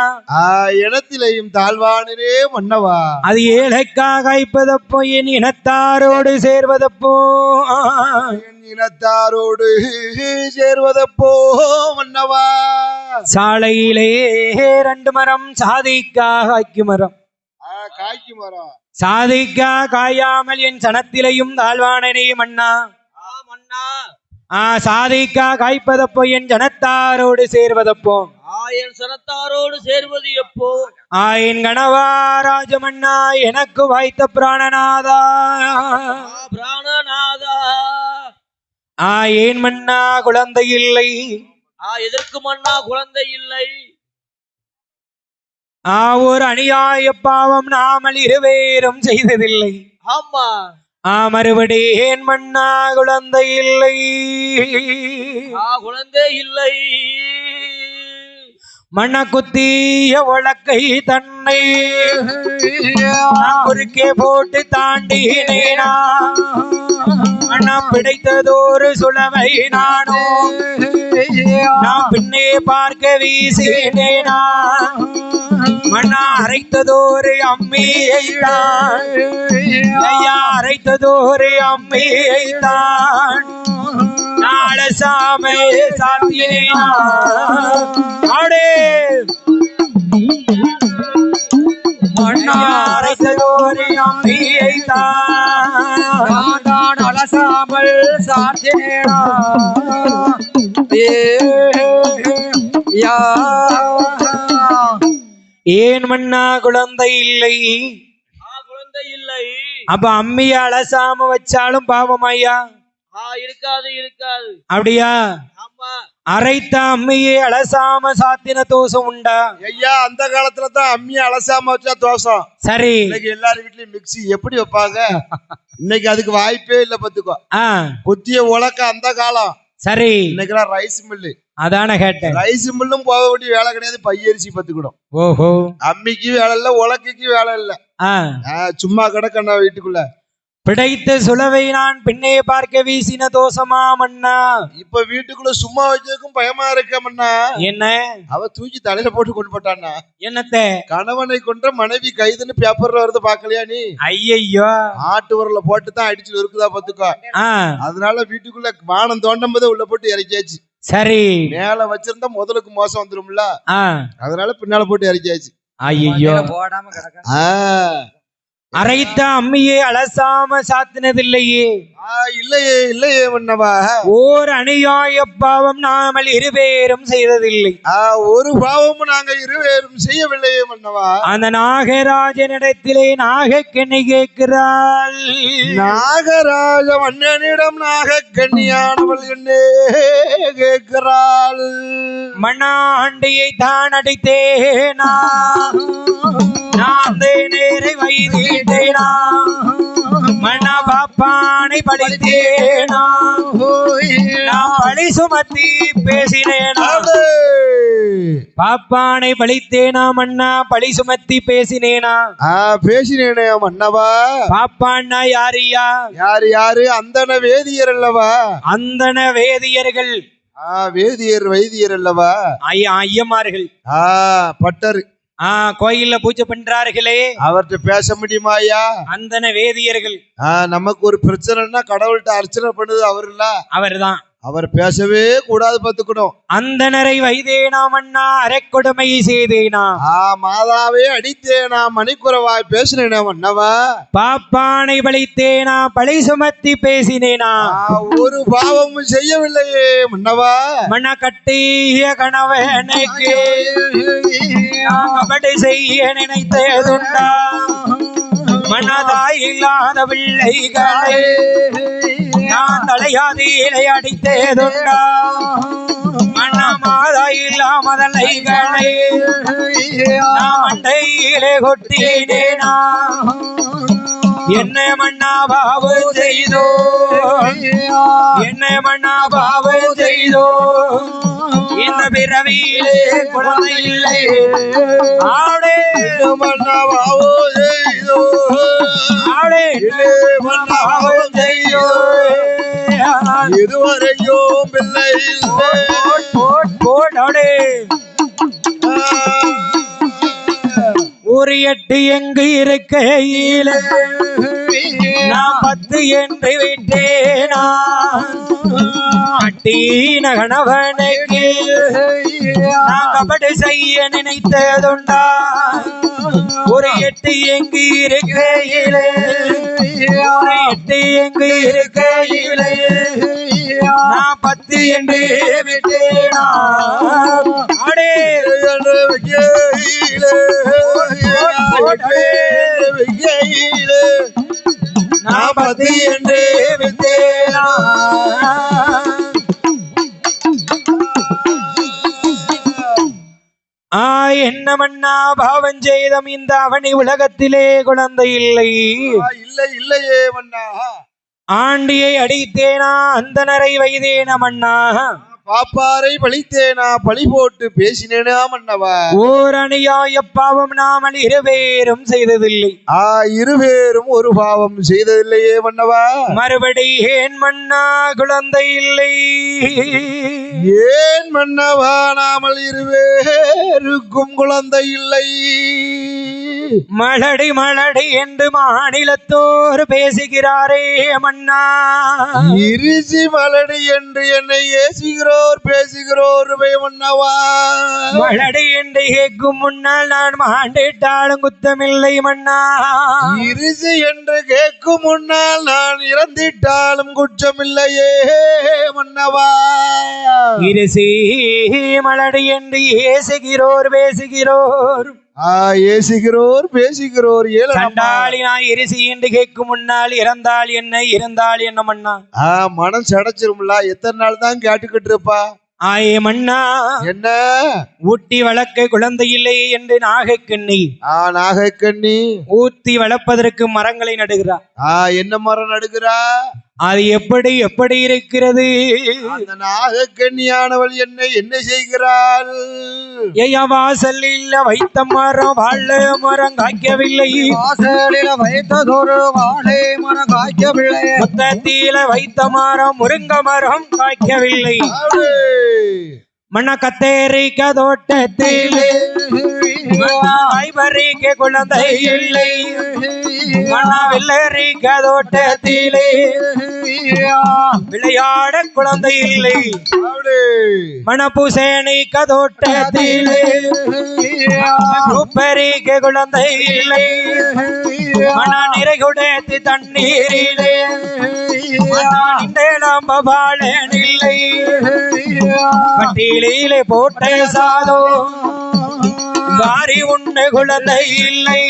இனத்திலையும் தாழ்வானே மன்னவா அது ஏழைக்கா காய்ப்பதப்போ என் இனத்தாரோடு சேர்வதப்போ என் இனத்தாரோடு சேர்வதப்போ மன்னவா சாலையிலே 2 மரம் சாதிக்கா காய்க்கும் மரம் காய்க்கும் மரம் சாதிக்கா காயாமல் என் சனத்திலையும் தாழ்வானனே மன்னா சாதிக்கா காய்ப்பதப்போ என் ஜனத்தாரோடு சேர்வதப்போ என் சனத்தாரோடு சேர்வது எப்போ என் கணவா ராஜமன்னா எனக்கு வாய்த்த பிராணநாதா பிராணநாதா ஏன் மன்னா குழந்தை இல்லை எதற்கு மன்னா குழந்தை இல்லை ஒரு அநியாய பாவம் நாமல் இருவேரும் செய்ததில்லை ஆமா மறுபடி ஏன் மன்னா குழந்தை இல்லை குழந்தை இல்லை மண்ண குத்திய உலக்கை தன்னை குறுக்கே போட்டு தாண்டினேனா மண்ணம் பிடித்ததோரு சுளவை நானோ நான் பின்னே பார்க்க வீசினேனா மண்ணா அரைத்ததோரு அம்மியை தான் ஐயா அரைத்ததோரு அம்மியை தான் நாளசாமை சாத்தினேனா ஆடே மண்ணா அரைத்ததோரு அம்மியை தான் அலசாமல் சாத்தினேனா ஏன் மன்னா குழந்தை இல்லை குழந்தை இல்லை அப்ப அம்மிய அலசாம வச்சாலும் பாவம் ஐயா இருக்காது இருக்காது அப்படியா ஆமா அரைத்த அம்மியை அலசாம சாத்தின தோஷம் உண்டா ஐயா அந்த காலத்துல தான் அம்மியை அலசாம வச்சா தோஷம் சரி இன்னைக்கு எல்லார் வீட்லயும் மிக்ஸி எப்படி வைப்பாங்க இன்னைக்கு அதுக்கு வாய்ப்பே இல்ல பாத்துக்கோ குத்திய உலக்க அந்த காலம் சரி இன்னைக்கெல்லாம் ரைஸ் மில்லு அதான கேட்டேன் ரைஸ் மில்லும் போக வேண்டிய வேலை கிடையாது பையரிசி பத்துக்கிடும் ஓஹோ அம்மிக்கு வேலை இல்ல உலக்கைக்கு வேலை இல்ல சும்மா கிடக்கண்ணா வீட்டுக்குள்ள பிடைத்த சுளவை நான் பின்னே பார்க்க வீசின தோஷமா மன்னா இப்ப வீட்டுக்குள்ள சும்மா வச்சதுக்கும் பயமா இருக்க மன்னா என்ன அவ தூக்கி தலையில போட்டு கொண்டு போட்டானா என்னத்த கணவனை கொன்ற மனைவி கைதுன்னு பேப்பர்ல வருது பாக்கலையா நீ ஐயோ ஆட்டு உரல போட்டு தான் அடிச்சு இருக்குதா பாத்துக்கோ அதனால வீட்டுக்குள்ள வானம் தோண்டும் போதே உள்ள போட்டு இறக்கியாச்சு சரி மேல வச்சிருந்தா முதலுக்கு மோசம் வந்துரும்ல அதனால பின்னால போட்டு இறக்கியாச்சு ஐயோ போடாம கிடக்க அரைத்த அம்மியை அலசாம சாத்தினதில்லையே இல்லையே இல்லையே மன்னவா ஓர் அநியாய பாவம் நாமல் இருவேரும் செய்ததில்லை ஒரு பாவமும் நாங்க இருவேரும் செய்யவில்லையே மன்னவா அந்த நாகராஜனிடத்திலே நாகக்கண்ணி கேட்கிறாள் நாகராஜ மன்னனிடம் நாகக்கண்ணியானவள் என்னே கேட்கிறாள் மண்ணாண்டியை தான் அடித்தேனா நான் நேரை வைத்தேனா மண்ணா பாப்பானை படித்தேனா நான் பழி சுமத்தி பேசினேனா பாப்பானை பழித்தேனா மன்னா பழி சுமத்தி பேசினேனா பேசினேனே மன்னவா பாப்பான்னா யாரியா யாரு யாரு அந்தன வேதியர் அல்லவா அந்தன வேதியர்கள் வேதியர் வைத்தியர் அல்லவா ஐயமார்கள் பட்டரு கோயில்ல பூஜை பண்றார்களே அவர்கிட்ட பேச முடியுமாயா அந்தன வேதியர்கள் நமக்கு ஒரு பிரச்சனைனா கடவுள்கிட்ட அர்ச்சனை பண்ணுது அவரு இல்ல அவர்தான் அவர் பேசவே கூடாது பாத்துக்கணும் அந்தனரை வைத்தேனா மன்னா அரைக்கொடுமை செய்தேனா மாதாவே அடித்தேனா மணிக்குறவாய் பேசினேனா மன்னவா பாப்பானை பழித்தேனா பழி சுமத்தி பேசினேனா ஒரு பாவமும் செய்யவில்லையே மன்னவா மண்ண கட்டிய கணவனுக்கு கபடி செய்ய நினைத்ததுண்டா மனதாய் இல்லாத பிள்ளைகளை நான் தலையாதியிலே அடித்தேதுண்டா மன்னமாதாய் இல்லாமதல்லைகளை நான் மண்டையிலே கொட்டினேனா என்ன மன்னா பாவு செய்தோ என்ன மன்னா பாவு செய்தோ இந்த பிறவியிலே குழந்தை இல்லை ஆடே மன்னா பாவு செய்தோ ஆடே மன்னா பாவு செய்தோ இதுவரையும் பிள்ளை இல்லை. போடே ஒரு 8 எங்கு இருக்கையில நான் 10 என்று விட்டேனா அட்டீன கணவனுக்கு நான் கபடி செய்ய நினைத்ததுண்டா ஒரு 8 எங்கு இருக்கையிலே 8 எங்கு இருக்கையிலே நான் 10 என்று விட்டேனா அடே நான் 10 என்று விட்டேனா என்ன மன்னா பாவம் செய்தம் இந்த அவனி உலகத்திலே குழந்தை இல்லை இல்லையே மன்னா. ஆண்டியை அடித்தேனா அந்த நரை வைதேன மன்னா பாப்பாரை பழித்தேனா பழி போட்டு பேசினேனா மன்னவா. ஓர் அநியாய பாவம் நாமல் இருவேரும் செய்ததில்லை. இருவேரும் ஒரு பாவம் செய்ததில்லையே மன்னவா. மறுபடி ஏன் மன்னா குழந்தை இல்லை ஏன் மன்னவா நாமல் இருவேருக்கும் குழந்தை இல்லை. மலடி மலடி என்று மாநிலத்தோர் பேசுகிறாரே மன்னா. இருசி மலடி என்று என்னை ஏசுகிறோர் பேசுகிறோர் மன்னவா. மலடி என்று கேட்கும் முன்னால் நான் மாண்டிட்டாலும் குத்தமில்லை மன்னா. இருசி என்று கேட்கும் முன்னால் நான் இறந்திட்டாலும் குற்றமில்லையே மன்னவா. இருசி மலடி என்று ஏசுகிறோர் பேசுகிறோர் ஏசுகிறோர் பேசுகிறோர் சண்டாளி நான் இருசி என்று கேட்கும் முன்னால் இறந்தாள் என்ன இருந்தாள் என்ன மன்னா. மனம் சடைச்சிரும்ல. எத்தனை நாள் தான் கேட்டுக்கிட்டு இருப்பா. ஆயே மன்னா என்ன ஊட்டி வளர்க்க குழந்தை இல்லை என்று நாகக்கண்ணி நாகக்கண்ணி ஊத்தி வளர்ப்பதற்கு மரங்களை நடுகிறா. என்ன மரம் நடுகிறா? அது எப்படி இருக்கிறது? அந்த நாகக்கண்ணியானவள் என்ன செய்கிறாள்? ஐயா வாசலில் வைத்த மரம் வாழை மரம் காய்க்கவில்லை. வாசலில் வைத்ததொரு வாழை மரம் காய்க்கவில்லை. மொத்தத்தில வைத்த மரம் முருங்க மரம் காய்க்கவில்லை. மண்ண கத்தேரிக்க தோட்டத்திலே ஐவரிக்க குழந்தை இல்லை. மண்ண வெள்ளரிக்க தோட்டத்திலே விளையாட குழந்தை இல்லை. மணப்பூசணிக்க தோட்டத்திலே உப்பரிக்க குழந்தை இல்லை. மண நிறை குடத்தி தண்ணீரிலே வாழனில்லை. பட்டியலிலே போட்ட சாதோ வாரி உண்ண குழந்தை இல்லை.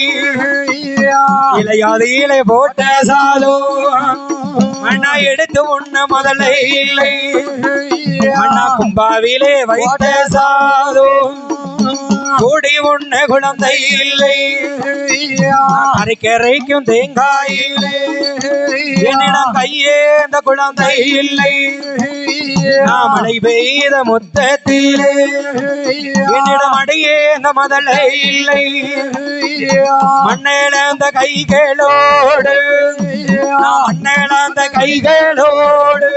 இலையாதியிலே போட்ட சாதோ மண்ணா எடுத்து உண்ண முதலை இல்லை. மண்ணா கும்பாவிலே வைத்த சாதோ கூடி உண்ண குழந்தை இல்லை. அரைக்கரைக்கும் தேங்காயிலே என்னிடம் கையேந்த குழந்தை இல்லை. மழை பெய்த முத்தத்திலே என்னிடம் அடியேந்த முதலை இல்லை. மண்ணேளந்த கைகளோடு மண்ணேளந்த கைகளோடு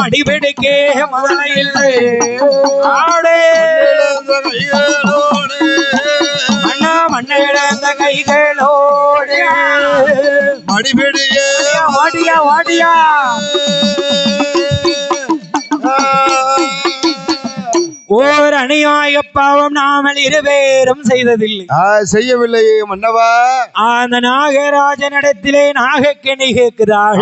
அடிபிடிக்கே முதலை இல்லை. மண்ணா மண்ணேளந்த கைகளோடு அடிபிடியே வாடியா வாடியா. ஓர் அநியாய பாவம் நாமல் இருவேரும் செய்ததில்லை. செய்யவில்லையே மன்னவா. அந்த நாகராஜனிடத்திலே நாகக்கணி கேட்கிறாள்.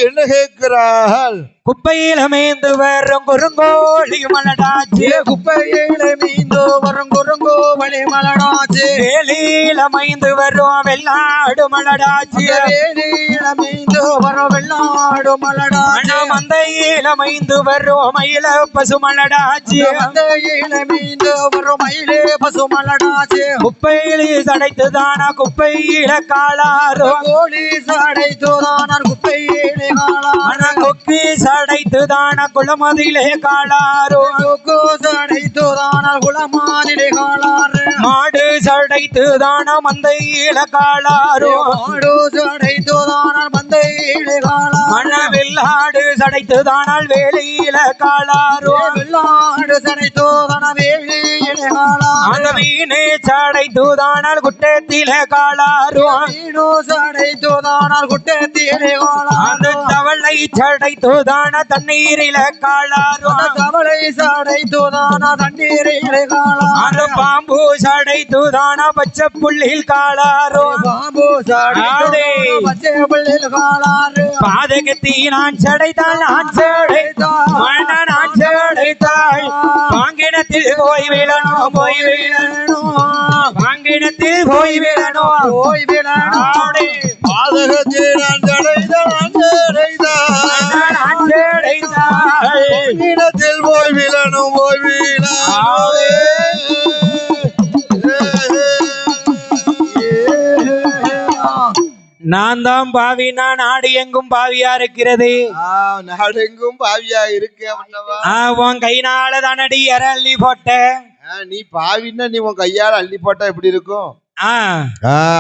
என்ன கேட்கிறாள்? குப்பையில் அமைந்து வரும் குறுங்கோழி மலடாச்சு. குப்பையில் மீந்து வரும் குறுங்கோழி மலடாச்சு. வேலியில் அமைந்து வரும் வெள்ளாடு மலடாச்சு. வேலியில் அமைந்து வரும் வெள்ளாடு மலடாச்சு. மந்தையில் அமைந்து வரும் மயில பசு மலடாச்சு. மந்தையில் மீந்து மலைக்கு வரும் மயிலே பசுமலடாச்சு குப்பையிலே சடைத்துதான குப்பையில காளாரோ கோழி சடைத்துதானார் குப்பையிலே காளாறு கொக்கி சடைத்துதான குளமதிலே காளாரோ கொக்கு சடைத்துதானார் குளமாதிலே காளாறு மாடு சடைத்துதான மந்தையில காளாரோ மாடு சடைத்துதானார் மந்தையிலே காளாறு மணவில்லாடு சடைத்துதானால் வேலியில காளாரோ வெள்ளாடு சடைத்துதான வேலியிலே காளாறு அந்த மீனே சடைத்துதானால் குட்டத்தில காளாரோ மீனு சடைத்துதானார் குட்டத்திலே காளாறு அந்த தவளை சடைத்துதான தண்ணீரில காளாரோ தவளை சடைத்துதான தண்ணீரிலே காளாறு அந்த பாம்பு சடைத்துதான பச்சை புள்ளில் காளாரோ பாம்பு சடைத்துதான பச்சை புள்ளில் காளாறு பாதகத்தி நான் சடைத்தாள் நான் சடைத்தாள் மன நான் சடைத்தாள் வாங்கினத்தில் போய் விழணும் போய் விழணும் வாங்கினத்தில் போய் விழணும் போய் விடணும் பாதகத்தை நான் சடைதான் நான் சடைத்தாள் இடத்தில் போய் விழணும் போய் நான் தான் பாவி நான் நாடு எங்கும் பாவியா இருக்கிறது நாடெங்கும் பாவியா இருக்க உன் கைனால தானடி அரளி போட்ட நீ பாவின்னா நீ உன் கையால அள்ளி போட்டா எப்படி இருக்கும்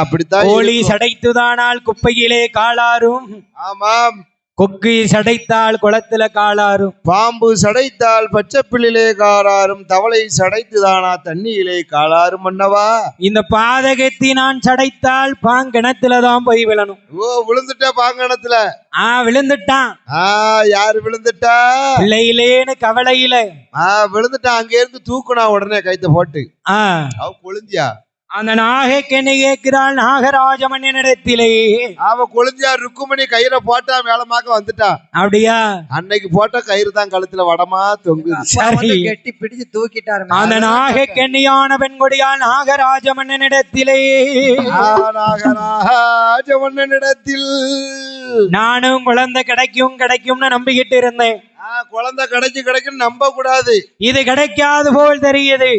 அப்படித்தான் கோழி சடைத்துதானால் குப்பையிலே காளாரும் ஆமாம் கொக்கு சடைத்தால் குளத்துல காளாரும் பாம்பு சடைத்தால் பச்சைப்பிள்ளிலே காளாரும் தவளை சடைத்துதானா தண்ணியிலே காளாரும் மன்னவா இந்த பாதகத்தை நான் சடைத்தால் பாங்கிணத்துலதான் போய் விழணும் விழுந்துட்டா பாங்கணத்துல விழுந்துட்டான் யாரு விழுந்துட்டா பிள்ளையிலேன்னு கவலையில விழுந்துட்டான் அங்க இருந்து தூக்குனா உடனே கைத்த போட்டு அவ கொழுந்தியா அந்த நாகைக்கெண்ணி கேட்கிறாள் நாகராஜமன்னிடத்திலே அவ கொழுந்தியா ருக்குமணி கயிறை போட்டா மேலமாக்க வந்துட்டா அப்படியா அன்னைக்கு போட்ட கயிறு தான் கழுத்துல வடமா தொங்குது சரி கெட்டி பிடிச்சு தூக்கிட்டாரு அந்த நாகைக்கெண்ணியான பெண்கொடியால் நாகராஜமன்னிடத்திலே நாகராஜமன்னிடத்தில் நானும் குழந்தை கிடைக்கும்னு நம்பிக்கிட்டு இருந்தேன் குழந்தை கிடைக்கும் நம்ப கூடாது இது கிடைக்காது போல் தெரியுது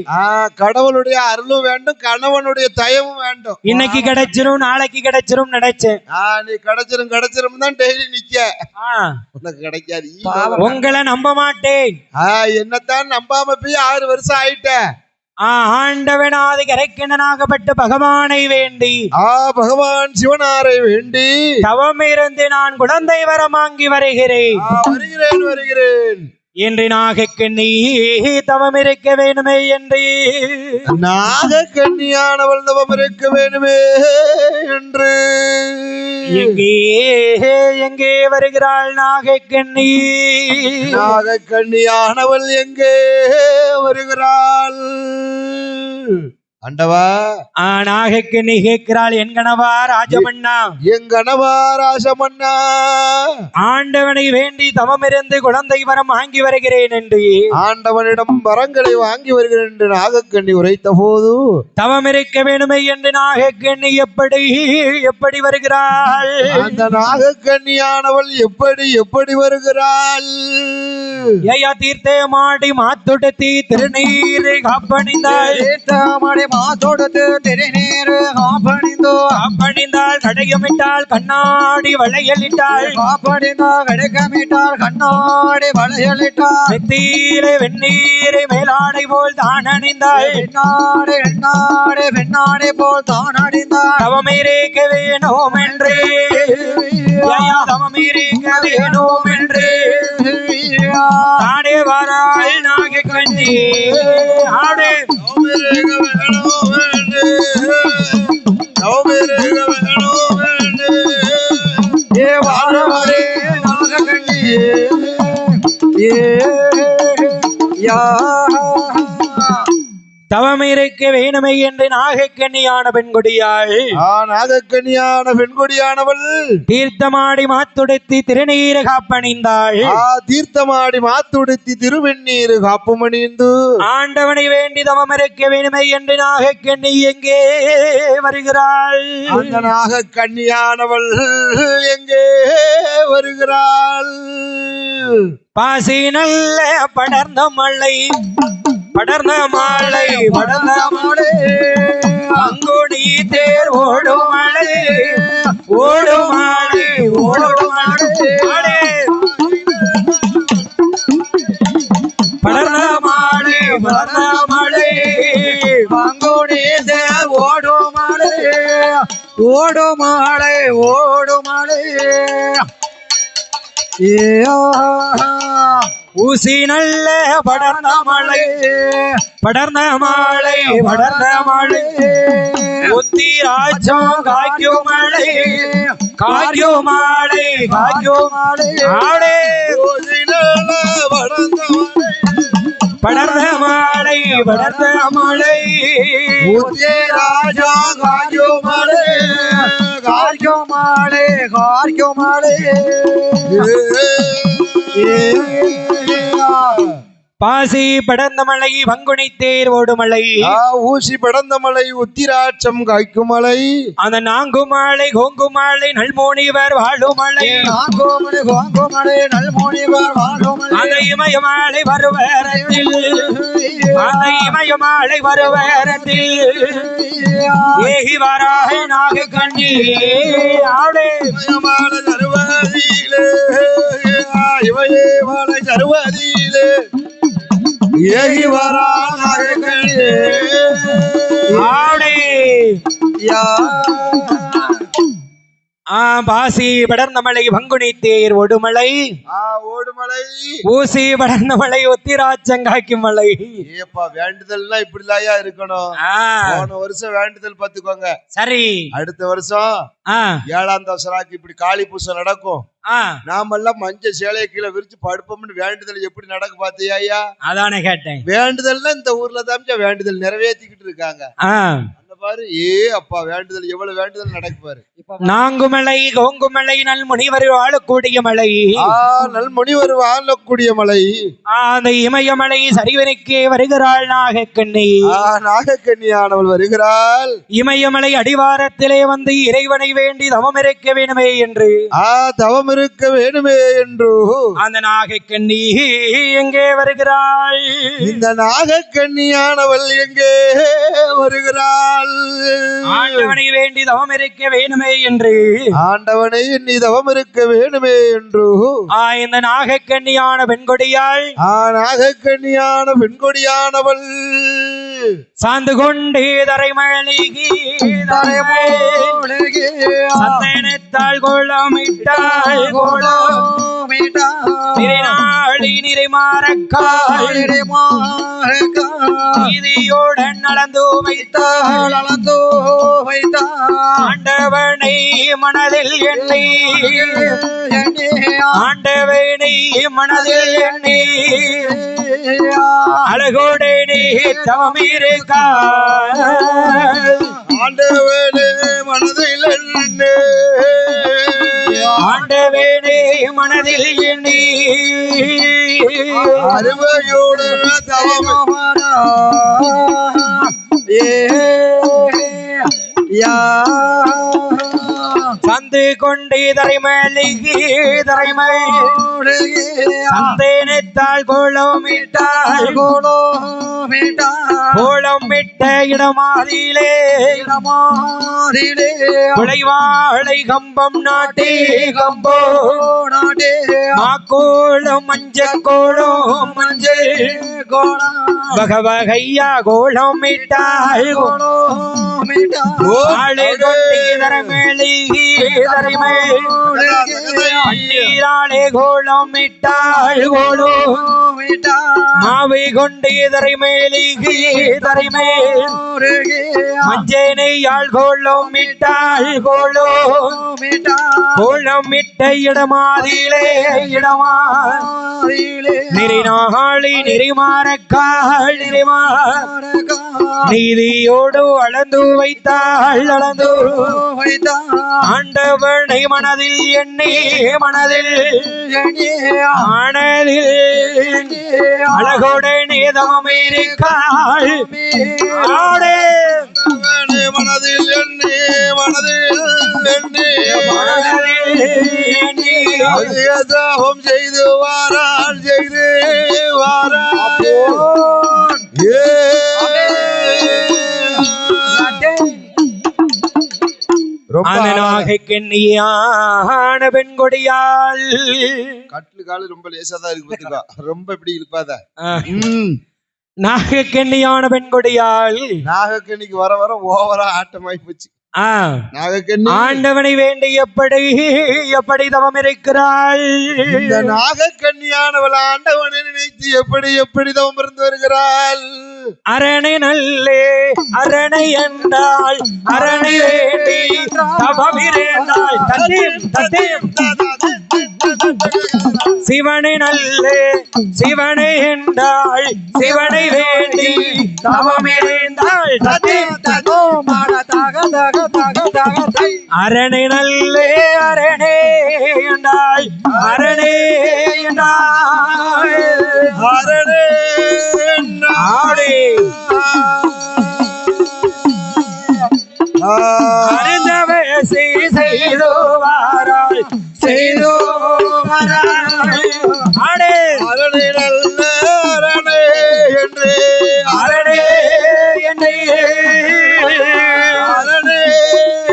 கடவுளுடைய அருளும் வேண்டும் கணவனுடைய தயவும் வேண்டும் இன்னைக்கு கிடைச்சிரும் நாளைக்கு கிடைச்சிரும் நினைச்சேன் நீ கிடைச்சிரும் தான் டெய்லி நிக்க உனக்கு கிடைக்காது உங்களை நம்ப மாட்டேன் என்னத்தான் நம்பாம போய் 6 வருஷம் ஆயிட்ட ஆண்டவனாதி கரைக்கிணனாகப்பட்ட பகவானை வேண்டி பகவான் சிவனாரை வேண்டி தவம் இருந்து நான் குழந்தை வரம் வாங்கி வருகிறேன் என்று நாகக்கண்ணி தவம் இருக்க வேணுமே என்று நாகக்கண்ணியானவள் தவம் இருக்க வேணுமே என்று எங்கே வருகிறாள் நாகக்கண்ணி நாகக்கண்ணியானவள் எங்கே வருகிறாள் அண்டவா நாகக்கண்ணி கேட்கிறாள் என் கணவா ராஜமன்னா என் கணவா ராஜமன்னா ஆண்டவனை வேண்டி தவம் இருந்து குழந்தை வரம் வாங்கி வருகிறேன் என்று ஆண்டவனிடம் வரங்களை வாங்கி வருகிறேன் என்று நாகக்கண்ணி உரைத்த போது தவம் இருக்க வேணுமே என்று நாகக்கண்ணி எப்படி வருகிறாள் அந்த நாகக்கண்ணியானவள் எப்படி வருகிறாள் ஏயா தீர்த்தமாடி மாத்துடத்தி திருநீர் காப்பணிந்தாள் மாதோடத்து திருநீர் காப்பணிந்தாள் கடையமிட்டாள் கண்ணாடி வளையலிட்டாள் கடைக்கமிட்டால் கண்ணாடி வளையலிட்டால் வெத்தீரை வெந்நீரை மேலாடை போல் தான் அணிந்தாள் வெண்ணாடை போல் தான் அணிந்தாள் தவமீரேக்க வேணும் என்று தவமீரேக்க வேணும் என்று தானே வராள் நாகக்கண்ணி ஆடு தவம் இருக்க வேணுமை என்று நாகக்கண்ணியான பெண்கொடியாள் நாகக்கண்ணியான பெண்கொடியானவள் தீர்த்தமாடி மாத்துடுத்தி திருநீர் காப்பணிந்தாள் தீர்த்தமாடி மாத்துடுத்தி திருவெண்ணீர் காப்புமணிந்து ஆண்டவனை வேண்டி தவம் இருக்க வேணுமை என்று நாகக்கண்ணி எங்கே வருகிறாள் அந்த நாகக்கண்ணியானவள் எங்கே வருகிறாள் பாசி நல்ல படர்ந்த மழை படர்ந்த மாலை படர்ந்த மாலை பங்குனி தேர் ஓடும் மலை ஓடும் மாலை ஓடும் மலை படர்ந்த மாலை படர்ந்த மலை பங்குனி தேர் ஓடும் மாலை ஓடும் மாலை ஓடும் மாலை ஊசி நல்ல படர்ந்த மலை படர்ந்த மாலை படர்ந்த மலை உத்திராட்சம் காய்க்கும் மலை காய்க்கும் மாலை காய்க்கும் மாலை ஆடே படர்ந்த மாலை படர்ந்த மலை ராஜா காய்க்கும் மாலை காய்க்கும் மாலை காய்க்கும் மாலை பாசி படர்ந்த மலை பங்குனி தேர் ஓடுமலை ஊசி படர்ந்த மலை உத்திராட்சம் காய்க்கும் மலை அந்த நாங்குமாலை கோங்குமாலை நல்மோனிவர் வாழுமலை நாங்கோமலை கோங்கோமலை நல்மோனிவர் வாழுமலை அந்த இமயமாலை வருவரத்தில் அந்த இமயமாலை வருவரத்தில் ஏகி வராய் நாக கண்ணி ஆடே இமயமாலை சர்வதியிலே இமயமாலை சர்வதியிலே ஏகி வராய் ஆடே பாசி படர்ந்த மலை பங்குனி தேர் ஓடுமலை ஓடுமலை ஊசி படர்ந்த மலை உத்திராட்சங்காய்க்கும் மலை ஏப்பா வேண்டுதல்லாம் இப்படிலாயா இருக்கணும் போன வருஷம் வேண்டுதல் பாத்துக்கோங்க சரி அடுத்த வருஷம் 7ஆம் தசராக்கு இப்படி காளி பூசை நடக்கும் நாமெல்லாம் மஞ்சள் சேலையை கீழே விரிச்சு படுப்போம்னு வேண்டுதல் எப்படி நடக்கு பாத்தியா அதானே கேட்டேன் வேண்டுதல்னா இந்த ஊர்ல தான் வேண்டுதல் நிறைவேற்றிக்கிட்டு இருக்காங்க பாரு அப்பா வேண்டுதல் எவ்வளவு வேண்டுதல் நடக்கு பாரு நாங்குமலை கோங்குமலை நல்முனிவர் வாழக்கூடிய மலை நல்முனிவர் வாழக்கூடிய மலை அந்த இமயமலை சரிவனுக்கே வருகிறாள் நாகக்கண்ணி நாகக்கண்ணியானவள் வருகிறாள் இமயமலை அடிவாரத்திலே வந்து இறைவனை வேண்டி தவம் இருக்க வேணுமே என்று தவம் இருக்க வேணுமே என்று அந்த நாகக்கண்ணி எங்கே வருகிறாள் இந்த நாகக்கண்ணியானவள் எங்கே வருகிறாள் ஆண்டவனை வேண்டி தவம் இருக்க வேணுமே என்று ஆண்டவனை நீ தவம் இருக்க வேணுமே என்று இந்த நாகக்கண்ணியான பெண்கொடியாள் நாகக்கண்ணியான பெண்கொடியானவள் சார்ந்து கொண்டே தரைமழகி சந்தனத்தாள் கோலமிட்டாள் கோலமிட்டாளி நிறைமாறக்காள் நீதியோடன் நடந்து வைத்தாள் ஆண்டவனை மனதில் எண்ணி ஆண்டவனை மனதில் எண்ணி அழகோடே தவமிருக்கா ஆண்டவனே மனதில் எண்ணி ஆண்டவனே மனதில் எண்ணி அருமையோடு தவமனா சந்து கொண்டு தரைமலிகி தரைமை சந்தேனத்தாள் கோலமிட்டாள் கோலமிட்ட இடமாதிலே குலைவாழை கம்பம் நாட்டே கம்போ நாட்டே மாக்கோளம் மஞ்சக்கோளம் மஞ்சள் கோலம் வகவகையா கோலமிட்டாள் ஆளை கொண்டு தரமேலிகி தரைமை அண்ணீராளே கோலமிட்டாள் கோலோ மாவை கொண்டு தரைமேலிகி தரைமே மஞ்சேனை யாழ் கோலம் இட்டாள் கோலோ கோலம் இட்ட இடமாதிலே இடமா நெறிநாளி நெறிமாறக்காள் நெறிமா நீதியோடு அளந்து வைத்தாள் அளந்து ஆண்டவனை மனதில் எண்ணி மனதில் ஆனதில் அழகோடனே தவமிருக்காள் ஆடே மனதில் எண்ணி மனதில் எண்ணி தவம் செய்து வாராள் செய்து வாராள் அந்த நாகைக்கண்ணியான பெண் கொடியாள் கட்லு காலு ரொம்ப லேசா தான் இருக்கு பாத்துக்கோ. ரொம்ப இப்படி இருப்பாத. நாகைக்கண்ணியான பெண் கொடியாள் நாகக்கண்ணிக்கு வர வர ஓவரா ஆட்டமாயி போச்சு. நாகக்கண்ணி ஆண்டவனை வேண்டி எப்படி தவம் இருக்கிறாள். இந்த நாகக்கண்ணியானவள் ஆண்டவனை நினைத்து எப்படி தவம் இருந்து வருகிறாள். அரணை நல்லே அரணை என்றாள் அரணை வேண்டி தவம் இருந்தாள். சிவனை நல்லே சிவனை என்றாள் சிவனை வேண்டி தவம் இருந்தாள். அரணை நல்லே அரணே என்றாள் அரணே என்றாள் அரணே ஆடே அருந்தவே செய்து வாராள் செய்து வாராள் ஆடே அரணே நல்ல அரணே என்று அரணே என்னை அரணே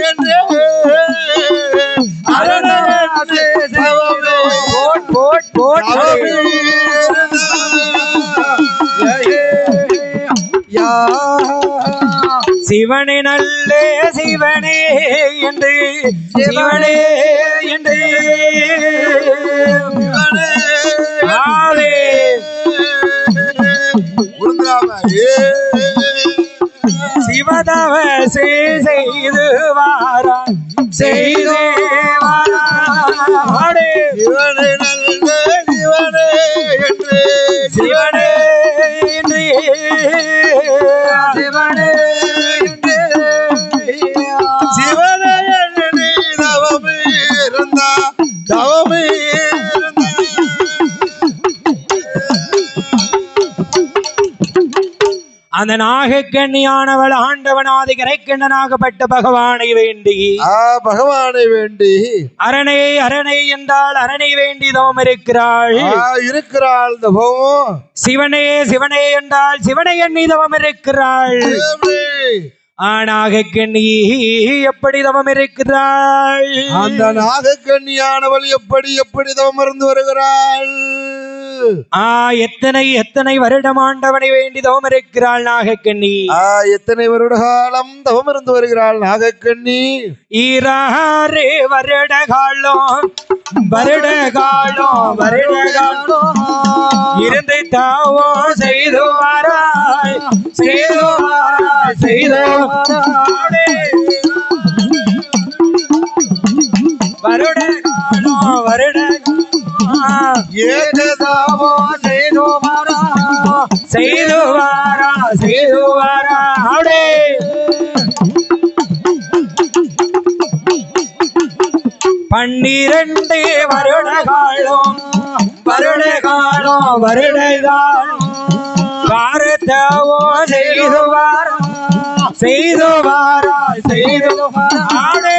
என்று அரணே போட் போட் சிவனே நல்லே சிவனே என்று சிவனே என்று ஆவே சிவதவ செய்து வாரான் செய்து வாராடே சிவனே நல்ல சிவனே என்று சிவனே என்று சிவனே சிவனே என்று தவமே இருந்தா தவமே அந்த நாகக்கண்ணியானவள் ஆண்டவனாதி கரைக்கண்ணனாகப்பட்ட பகவானை வேண்டி பகவானை வேண்டி அரணை அரணை என்றால் அரணை வேண்டி தவம் இருக்கிறாள் இருக்கிறாள். சிவனே சிவனே என்றால் சிவனை எண்ணி தவம் இருக்கிறாள். நாகக்கண்ணி எப்படி தவம் இருக்கிறாள். அந்த நாகக்கண்ணியானவள் எப்படி தவம் இருந்து வருகிறாள். எத்தனை எத்தனை வருடம் ஆண்டவனை வேண்டி தவம் இருக்கிறாள் நாகக்கண்ணி. எத்தனை வருட காலம் தவம் இருந்து வருகிறாள் நாகக்கண்ணி. 2 வருட காலம் வருட காலம் வருட காலம் இருந்து தாவோ செய்து வாராய் செய்து வாராய் செய்து வருட காலம் வருட ஏகதாவோ செய்து வாரா செய்து வாரா செய்து வாரா ஆடே 12 வருட காலம் வருட காலம் வருட காலம் பாரதவோ செய்து வாரா செய்து வாரா செய்து ஆடே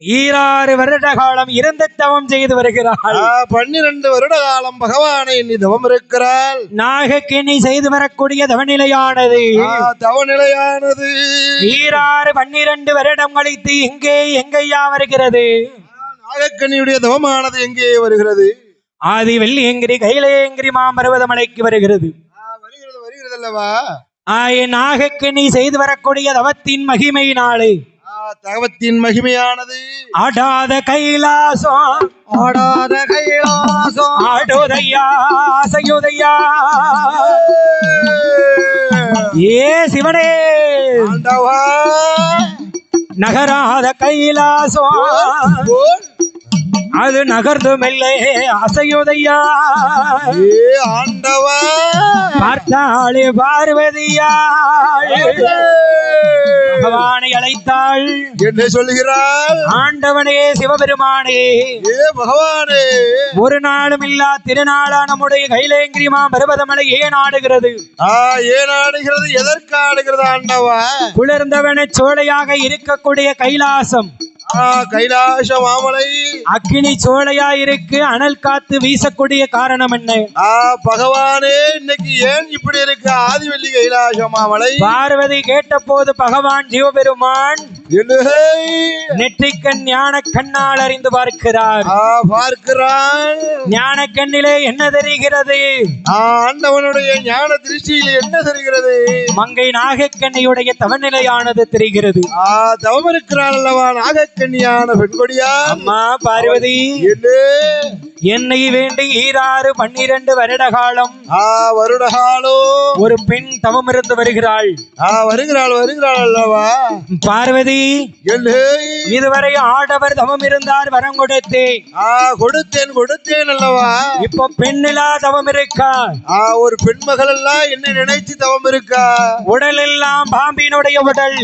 ஈராறு வருட காலம் இருந்து தவம் செய்து வருகிறாள். 12 வருட காலம் பகவானை எண்ணி தவம் இருக்கிறாள். நாகக்கண்ணி செய்து வரக்கூடிய தவநிலையானது தவநிலையானது ஈராறு 12 வருடம் கழித்து எங்கேயா வருகிறது. நாகக்கண்ணியுடைய தவமானது எங்கே வருகிறது. ஆதி வெள்ளியங்கிரி கைலேயங்கிரி மாமருவதமலைக்கு வருகிறது. வருகிறது அல்லவா. நாகக்கண்ணி செய்து வரக்கூடிய தவத்தின் மகிமையினாலே தவத்தின் மகிமையானது ஆடாத கைலாசம் ஆடாத கைலாசம் ஆடோதையா செய்யுதையா ஏ சிவனே ஆண்டவா நகராத கைலாசம் அது நகர்ந்து மெல்லே அசையுதையா ஏ ஆண்டவா பார்த்தாளே பார்வதியா பகவானை அழைத்தாள். என்ன சொல்லுகிறாள்? ஆண்டவனே சிவபெருமானே, ஏ பகவானே, ஒரு நாளும் இல்லா திருநாளா நம்முடைய கைலேங்கிரிமா பர்வதமலை ஏன் ஆடுகிறது? ஏன் ஆடுகிறது? எதற்கு ஆடுகிறது ஆண்டவா? குளிர்ந்தவன சோலையாக இருக்கக்கூடிய கைலாசம், கைலாச மாமலை அக்கினி சோலையா இருக்கு. அனல் காத்து வீசக்கூடிய காரணம் என்ன? பகவானே, இன்னைக்கு ஏன் இப்படி இருக்கு ஆதிவெள்ளி கைலாச மாமலை? பார்வதி கேட்ட போது பகவான் சிவபெருமான் நெற்றிக்கண் ஞான கண்ணால் அறிந்து பார்க்கிறார். ஞான கண்ணிலே என்ன தெரிகிறது? ஆண்டவனுடைய ஞான திருஷ்டியில் என்ன தெரிகிறது? மங்கை நாகக்கண்ணியுடைய தவநிலையானது தெரிகிறது. தவம் இருக்கிறாள் அல்லவா நாகக்கண்ணியான பெண்கொடியா? அம்மா பார்வதி, என்னை வேண்டி 12 வருட காலம் ஒரு பெண் தவம் இருந்து வருகிறாள். வருகிறாள் அல்லவா பார்வதி? இதுவரை ஆடவர் தவம் இருந்தார், வரம் கொடுத்தேன் அல்லவா. இப்போ பெண்ணிலா தவம் இருக்கா. ஒரு பெண்மகள் எல்லாம் என்ன நினைச்சு தவம் இருக்கா. உடல் எல்லாம் பாம்பினுடைய உடல்,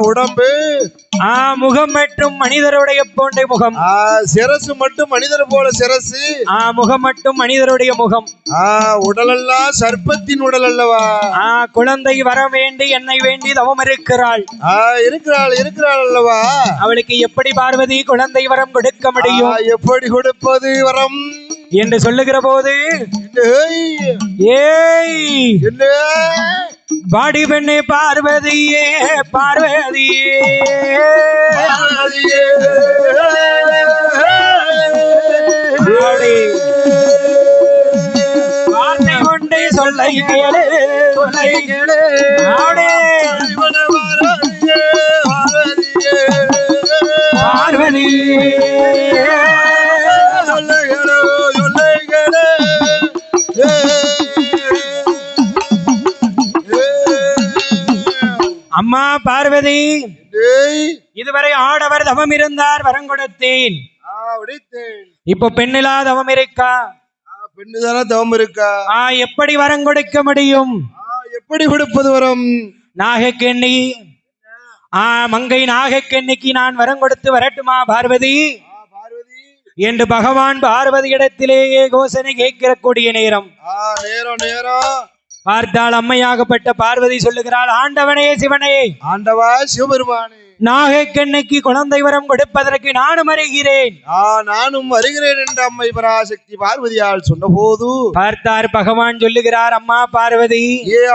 உடம்பு முகம் மட்டும் மனிதருடைய போன்ற முகம், சிரசு மட்டும் மனிதர் போல சிரசு, முகம் மட்டும் மனிதருடைய முகம், உடலெல்லாம் சர்ப்பத்தின் உடல் அல்லவா. குழந்தை வர வேண்டி என்னை வேண்டி தவம் இருக்கிறாள். இருக்கிறாள் அல்லவா. அவளுக்கு எப்படி பார்வதி குழந்தை வரம் கொடுக்க முடியும்? எப்படி கொடுப்பது வரம் என்று சொல்லுகிற போது, என்ன பாடி பெண்ணே பார்வதியே பார்வதியே வார்த்தை கொண்டே சொல்லை கேளு பார்வதி அம்மா பார்வதி, இதுவரை ஆடவர் தவம் இருந்தார், வரம் கொடுத்தேன். இப்ப பெண்ணிலா தவம் இருக்கா. பெண்ணுதான தவம் இருக்கா. எப்படி வரம் கொடுக்க முடியும்? எப்படி கொடுப்பது வரம்? நாகக்கண்ணி, மங்கை நாகக்கண்ணிக்கு நான் வரம் கொடுத்து வரட்டுமா பார்வதி என்று பகவான் பார்வதி இடத்திலேயே கோஷனை கேட்கக்கூடிய நேரம் பார்த்தால் அம்மையாகப்பட்ட பார்வதி சொல்லுகிறாள், ஆண்டவனே சிவனே, ஆண்டவா சிவபெருமானே, நாகக்கண்ணிக்கு குழந்தை வரம் கொடுப்பதற்கு நானும் வருகிறேன். நானும் வருகிறேன் என்று அம்மை பராசக்தி பார்வதியால் சொன்ன போது பார்த்தார் பகவான் சொல்லுகிறார், அம்மா பார்வதி,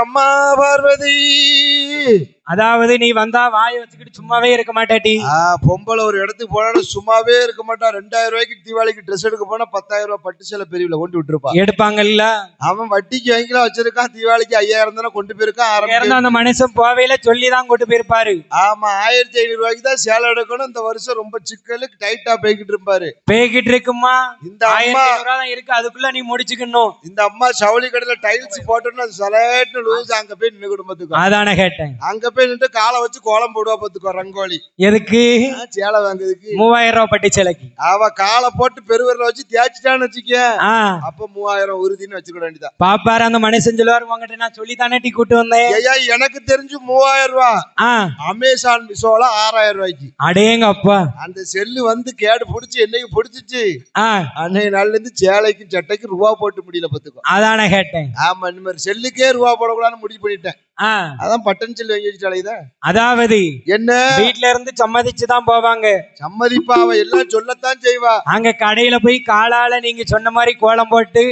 அம்மா பார்வதி, அதாவது நீ வந்தா வாயை வச்சுக்கிட்டு சும்மாவே இருக்க மாட்டாட்டி. பொம்பளை ஒரு இடத்துக்கு போனா சும்மாவே இருக்க மாட்டா. 2000 ரூபாய்க்கு தீபாவளிக்கு ட்ரெஸ் எடுக்க போனா 10,000 ரூபாய் பட்டு சேலை பெரியவில கொண்டு விட்டுருப்பான். எடுப்பாங்கல்ல. அவன் வட்டிக்கு வாங்கிலாம் வச்சிருக்கான். தீபாவளிக்கு 5000 தானே கொண்டு போயிருக்கான். அந்த மனுஷன் போவையில சொல்லிதான் கொண்டு போயிருப்பாரு. ஆமா, 1500 ரூபாய்க்கு தான் சேலை எடுக்கணும். இந்த வருஷம் ரொம்ப சிக்கலுக்கு டைட்டா போய்கிட்டு இருப்பாரு. பேய்கிட்டு இருக்குமா? இந்த அம்மா இருக்கு, அதுக்குள்ள நீ முடிச்சுக்கணும். இந்த அம்மா சவுளி கடையில டைல்ஸ் போட்டோம்னா சலேட்னு லூஸ் அங்க போய் நின்று குடும்பத்துக்கு. அதான கேட்டேன். அங்க போய் நின்று காலை வச்சு கோலம் போடுவா பாத்துக்கோ. ரங்கோலி எதுக்கு? சேலை வாங்குறதுக்கு. 3000 ரூபாய் பட்டி சேலைக்கு. அவ காலை போட்டு பெருவரில் வச்சு தேய்ச்சிட்டான்னு வச்சுக்க, அப்ப 3000 உறுதினு வச்சுக்க வேண்டியதான். பாப்பாரு அந்த மனுஷன் சொல்லுவாரு, உங்ககிட்ட நான் சொல்லி தானே டீ கூட்டு வந்தேன். ஐயா எனக்கு தெரிஞ்சு 3000 ரூபாய். அமேசான் மிஷோல 6000 ரூபாய்க்கு. அடேங்க அப்பா. அந்த செல்லு வந்து கேடு புடிச்சு என்னைக்கு புடிச்சிச்சு. அன்னைக்கு நாள்ல இருந்து சேலைக்கும் சட்டைக்கு ரூபா போட்டு முடியல பாத்துக்கோ. அதான கேட்டேன். ஆமா, இந்த மாதிரி செல்லுக்கே ரூபா போடக்கூடாதுன்னு முடிவு பண்ணிட்டேன். அதான் பட்டன் செல்லு வாங்கி வச்சுட்டாலே. அதாவது என்ன, வீட்டுல இருந்து சம்மதிச்சுதான் போவாங்க. சம்மதிப்பா, அவ எல்லாம் சொல்லத்தான் செய்வா. அங்க கடையில போய் காலால நீங்க சொன்ன மாதிரி கோலம் போட்டு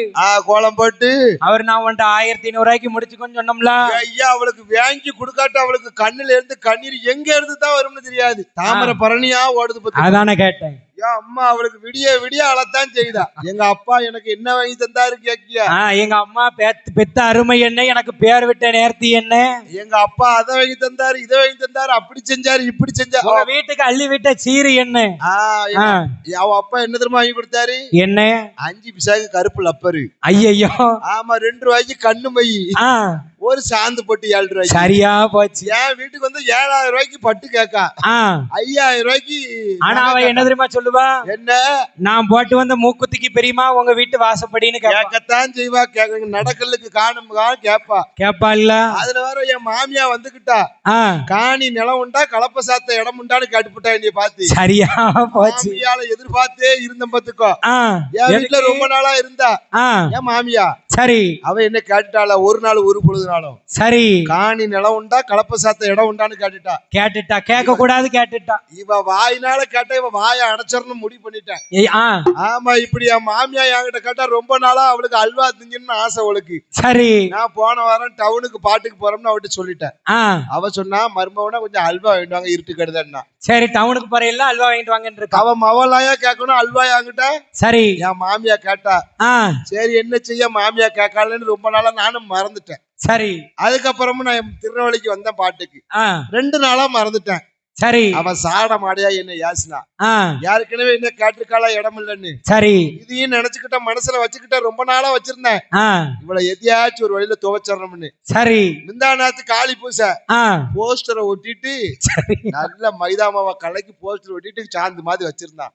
அவர் நான் உன்ட்ட 1500 ரூபாய்க்கு முடிச்சுக்கோன்னு சொன்னோம்ல. ஐயா, அவளுக்கு வாங்கி கொடுக்காட்ட அவளுக்கு கண்ணுல இருந்து கண்ணீர் எங்க இருந்து தான் வரும்னு தெரியாது. தாமரை பரணியா ஓடுது. அதான கேட்டேன். அம்மா அவளுக்கு விடிய அழத்தான் செய்தா. எங்க அப்பா எனக்கு என்ன வாங்கி தந்தாரு கேக்கியா? எங்க அம்மா பெத்த அருமை என்ன, எனக்கு பேர் விட்ட நேர்த்தி என்ன. எங்க அப்பா அதை வாங்கி தந்தாரு, இதை வாங்கி தந்தாரு, அப்படி செஞ்சாரு, இப்படி செஞ்சாரு. வீட்டுக்கு அள்ளி விட்ட சீரு என்ன. அவ அப்பா என்ன தெரியுமா வாங்கி கொடுத்தாரு? என்ன? 5 பிசாக்கு கருப்பு லப்பரு. ஐயோ. ஆமா, 2 ரூபாய்க்கு கண்ணு மை, ஒரு சாந்து போட்டு 7 ரூபாய்க்கு. சரியா போச்சு. என் வீட்டுக்கு வந்து 7000 ரூபாய்க்கு பட்டு கேக்கா, 5000 ரூபாய்க்கு. ஆனா அவன் என்ன தெரியுமா சொல்லுவா? சொல்லுவா என்ன நான் போட்டு வந்த மூக்குத்திக்கு பெரியமா உங்க வீட்டு வாசப்படின்னு கேட்கத்தான் செய்வா. நடக்கலுக்கு காணும் கேப்பா கேப்பா இல்ல. அதுல வேற என் மாமியா வந்துகிட்டா காணி நிலம் உண்டா கலப்ப சாத்த இடம் உண்டான்னு கேட்டுப்பட்டா என்னைய பார்த்து. சரியா போச்சு. மாமியால எதிர்பார்த்தே இருந்த பத்துக்கோ. என் வீட்டுல ரொம்ப நாளா இருந்தா என் மாமியா. சரி அவ என்ன கேட்டுட்டாளா ஒரு நாள் ஒரு பொழுதுனாலும். சரி காணி நிலம் உண்டா கலப்ப சாத்த இடம் உண்டான்னு கேட்டுட்டா கேட்க கூடாது கேட்டுட்டா. இவ வாயினால கேட்டா இவ வாய அடைச்சர்னு முடிவு பண்ணிட்டேன். ஆமா இப்படி என் மாமியா என்கிட்ட கேட்டா ரொம்ப நாளா அவளுக்கு அல்வா திங்கன்னு ஆசை அவளுக்கு. சரி நான் போன வாரம் டவுனுக்கு பாட்டுக்கு போறோம்னு அவட்ட சொல்லிட்டேன். அவ சொன்னா மருமவனா கொஞ்சம் அல்வா வாங்கிட்டு வாங்க இருட்டு கெடுதா. சரி டவுனுக்கு போறையில அல்வா வாங்கிட்டு வாங்கன்னு அவ மவளாயா கேட்கணும் அல்வா வாங்கிட்ட. சரி என் மாமியா கேட்டா. சரி என்ன செய்ய மாமியா கேட்கலன்னு ரொம்ப நாளா நானும் மறந்துட்டேன். சரி அதுக்கப்புறமும் நான் திருநெல்வேலிக்கு வந்தேன் பாட்டுக்கு. 2 நாளா மறந்துட்டேன். சரி அவ சாட மாடியா என்ன யாசினா யாருக்கெனவே என்ன கேட்டிருக்காளா இடம் இல்லன்னு. சரி இதையும் நினைச்சுக்கிட்ட மனசுல வச்சுக்கிட்ட ரொம்ப நாளா வச்சிருந்தேன். இவளை எதையாச்சும் ஒரு வழியில துவைச்சிடணும்னு. சரி முந்தா நேத்து காளி பூசை போஸ்டரை ஒட்டிட்டு நல்ல மைதா மாவ கலக்கி போஸ்டர் ஒட்டிட்டு சாந்து மாதிரி வச்சிருந்தான்.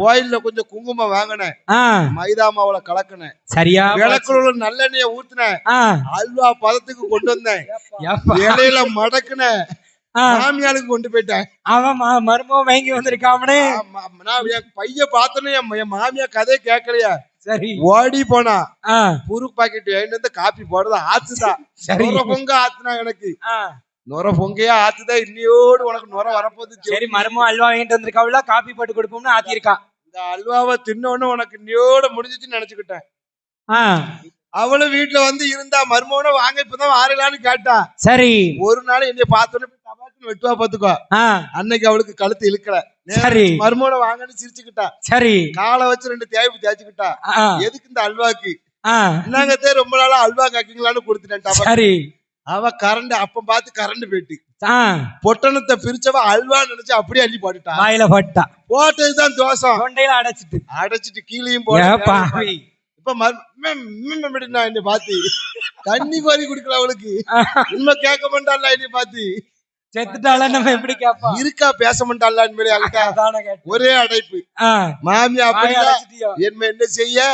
கோயில்ல கொஞ்சம் குங்குமம் வாங்கினேன். மைதா மாவுல கலக்கினேன். சரியா விளக்குள்ள நல்லெண்ணெய ஊத்துனேன். அல்வா பதத்துக்கு கொண்டு வந்தேன். இலையில மடக்குனேன். மாமியாளுக்கு கொண்டு போயிட்டேன். அவன் மருமகம் வாங்கி வந்திருக்காமனே. என் பைய பார்த்தோன்னே என் மாமியா கதையை கேட்கலையா. சரி ஓடி போனா புரு பாக்கெட் வாங்கிட்டு வந்து காப்பி போடுறது ஆத்துதான். நுர பொங்க ஆத்துனா எனக்கு. நுர பொங்கையா ஆத்துதா இன்னையோடு உனக்கு நுர வரப்போகுது. சரி மருமகம் அல்வா வாங்கிட்டு வந்திருக்காவில காப்பி போட்டு கொடுப்போம்னு ஆத்திருக்கா. இந்த அல்வாவை தின்னோன்னு உனக்கு இன்னையோட முடிஞ்சிச்சுன்னு நினைச்சுக்கிட்டேன். அவளும் வீட்டுல வந்து இருந்தா மருமகனை வாங்க இப்பதான் வாரலான்னு கேட்டா. சரி ஒரு நாள் என்னைய பார்த்தோன்னு வெட்டுவா பாத்துக்கோ. அன்னைக்கு அவளுக்கு கழுத்து இழுக்கல. சரி மருமகனை வாங்கன்னு சிரிச்சுக்கிட்டா. சரி காலை வச்சு 2 தேய்ப்பு தேய்ச்சுக்கிட்டா. எதுக்கு இந்த அல்வாக்கு என்னங்கத்தே ரொம்ப நாளா அல்வா காக்கீங்களான்னு கொடுத்துட்டேன். சரி அவ கரண்ட் அப்ப பார்த்து கரண்ட் போயிட்டு பொட்டணத்தை பிரிச்சவ அல்வா நினைச்சு அப்படியே அள்ளி போட்டுட்டா. வாயில போட்டா. போட்டதுதான் தோசம் தொண்டையில அடைச்சிட்டு கீழையும் போட்டு இப்ப என்ன பாத்து தண்ணி கோரி குடுக்கல அவளுக்கு. உண்மை கேட்க மாட்டாள் என்னை பாத்து. செத்துட்டால நம்ம எப்படி கேப்பா இருக்கா பேச மாட்டாள். ஒரே அடைப்பு. மாமியா என்ன செய்ய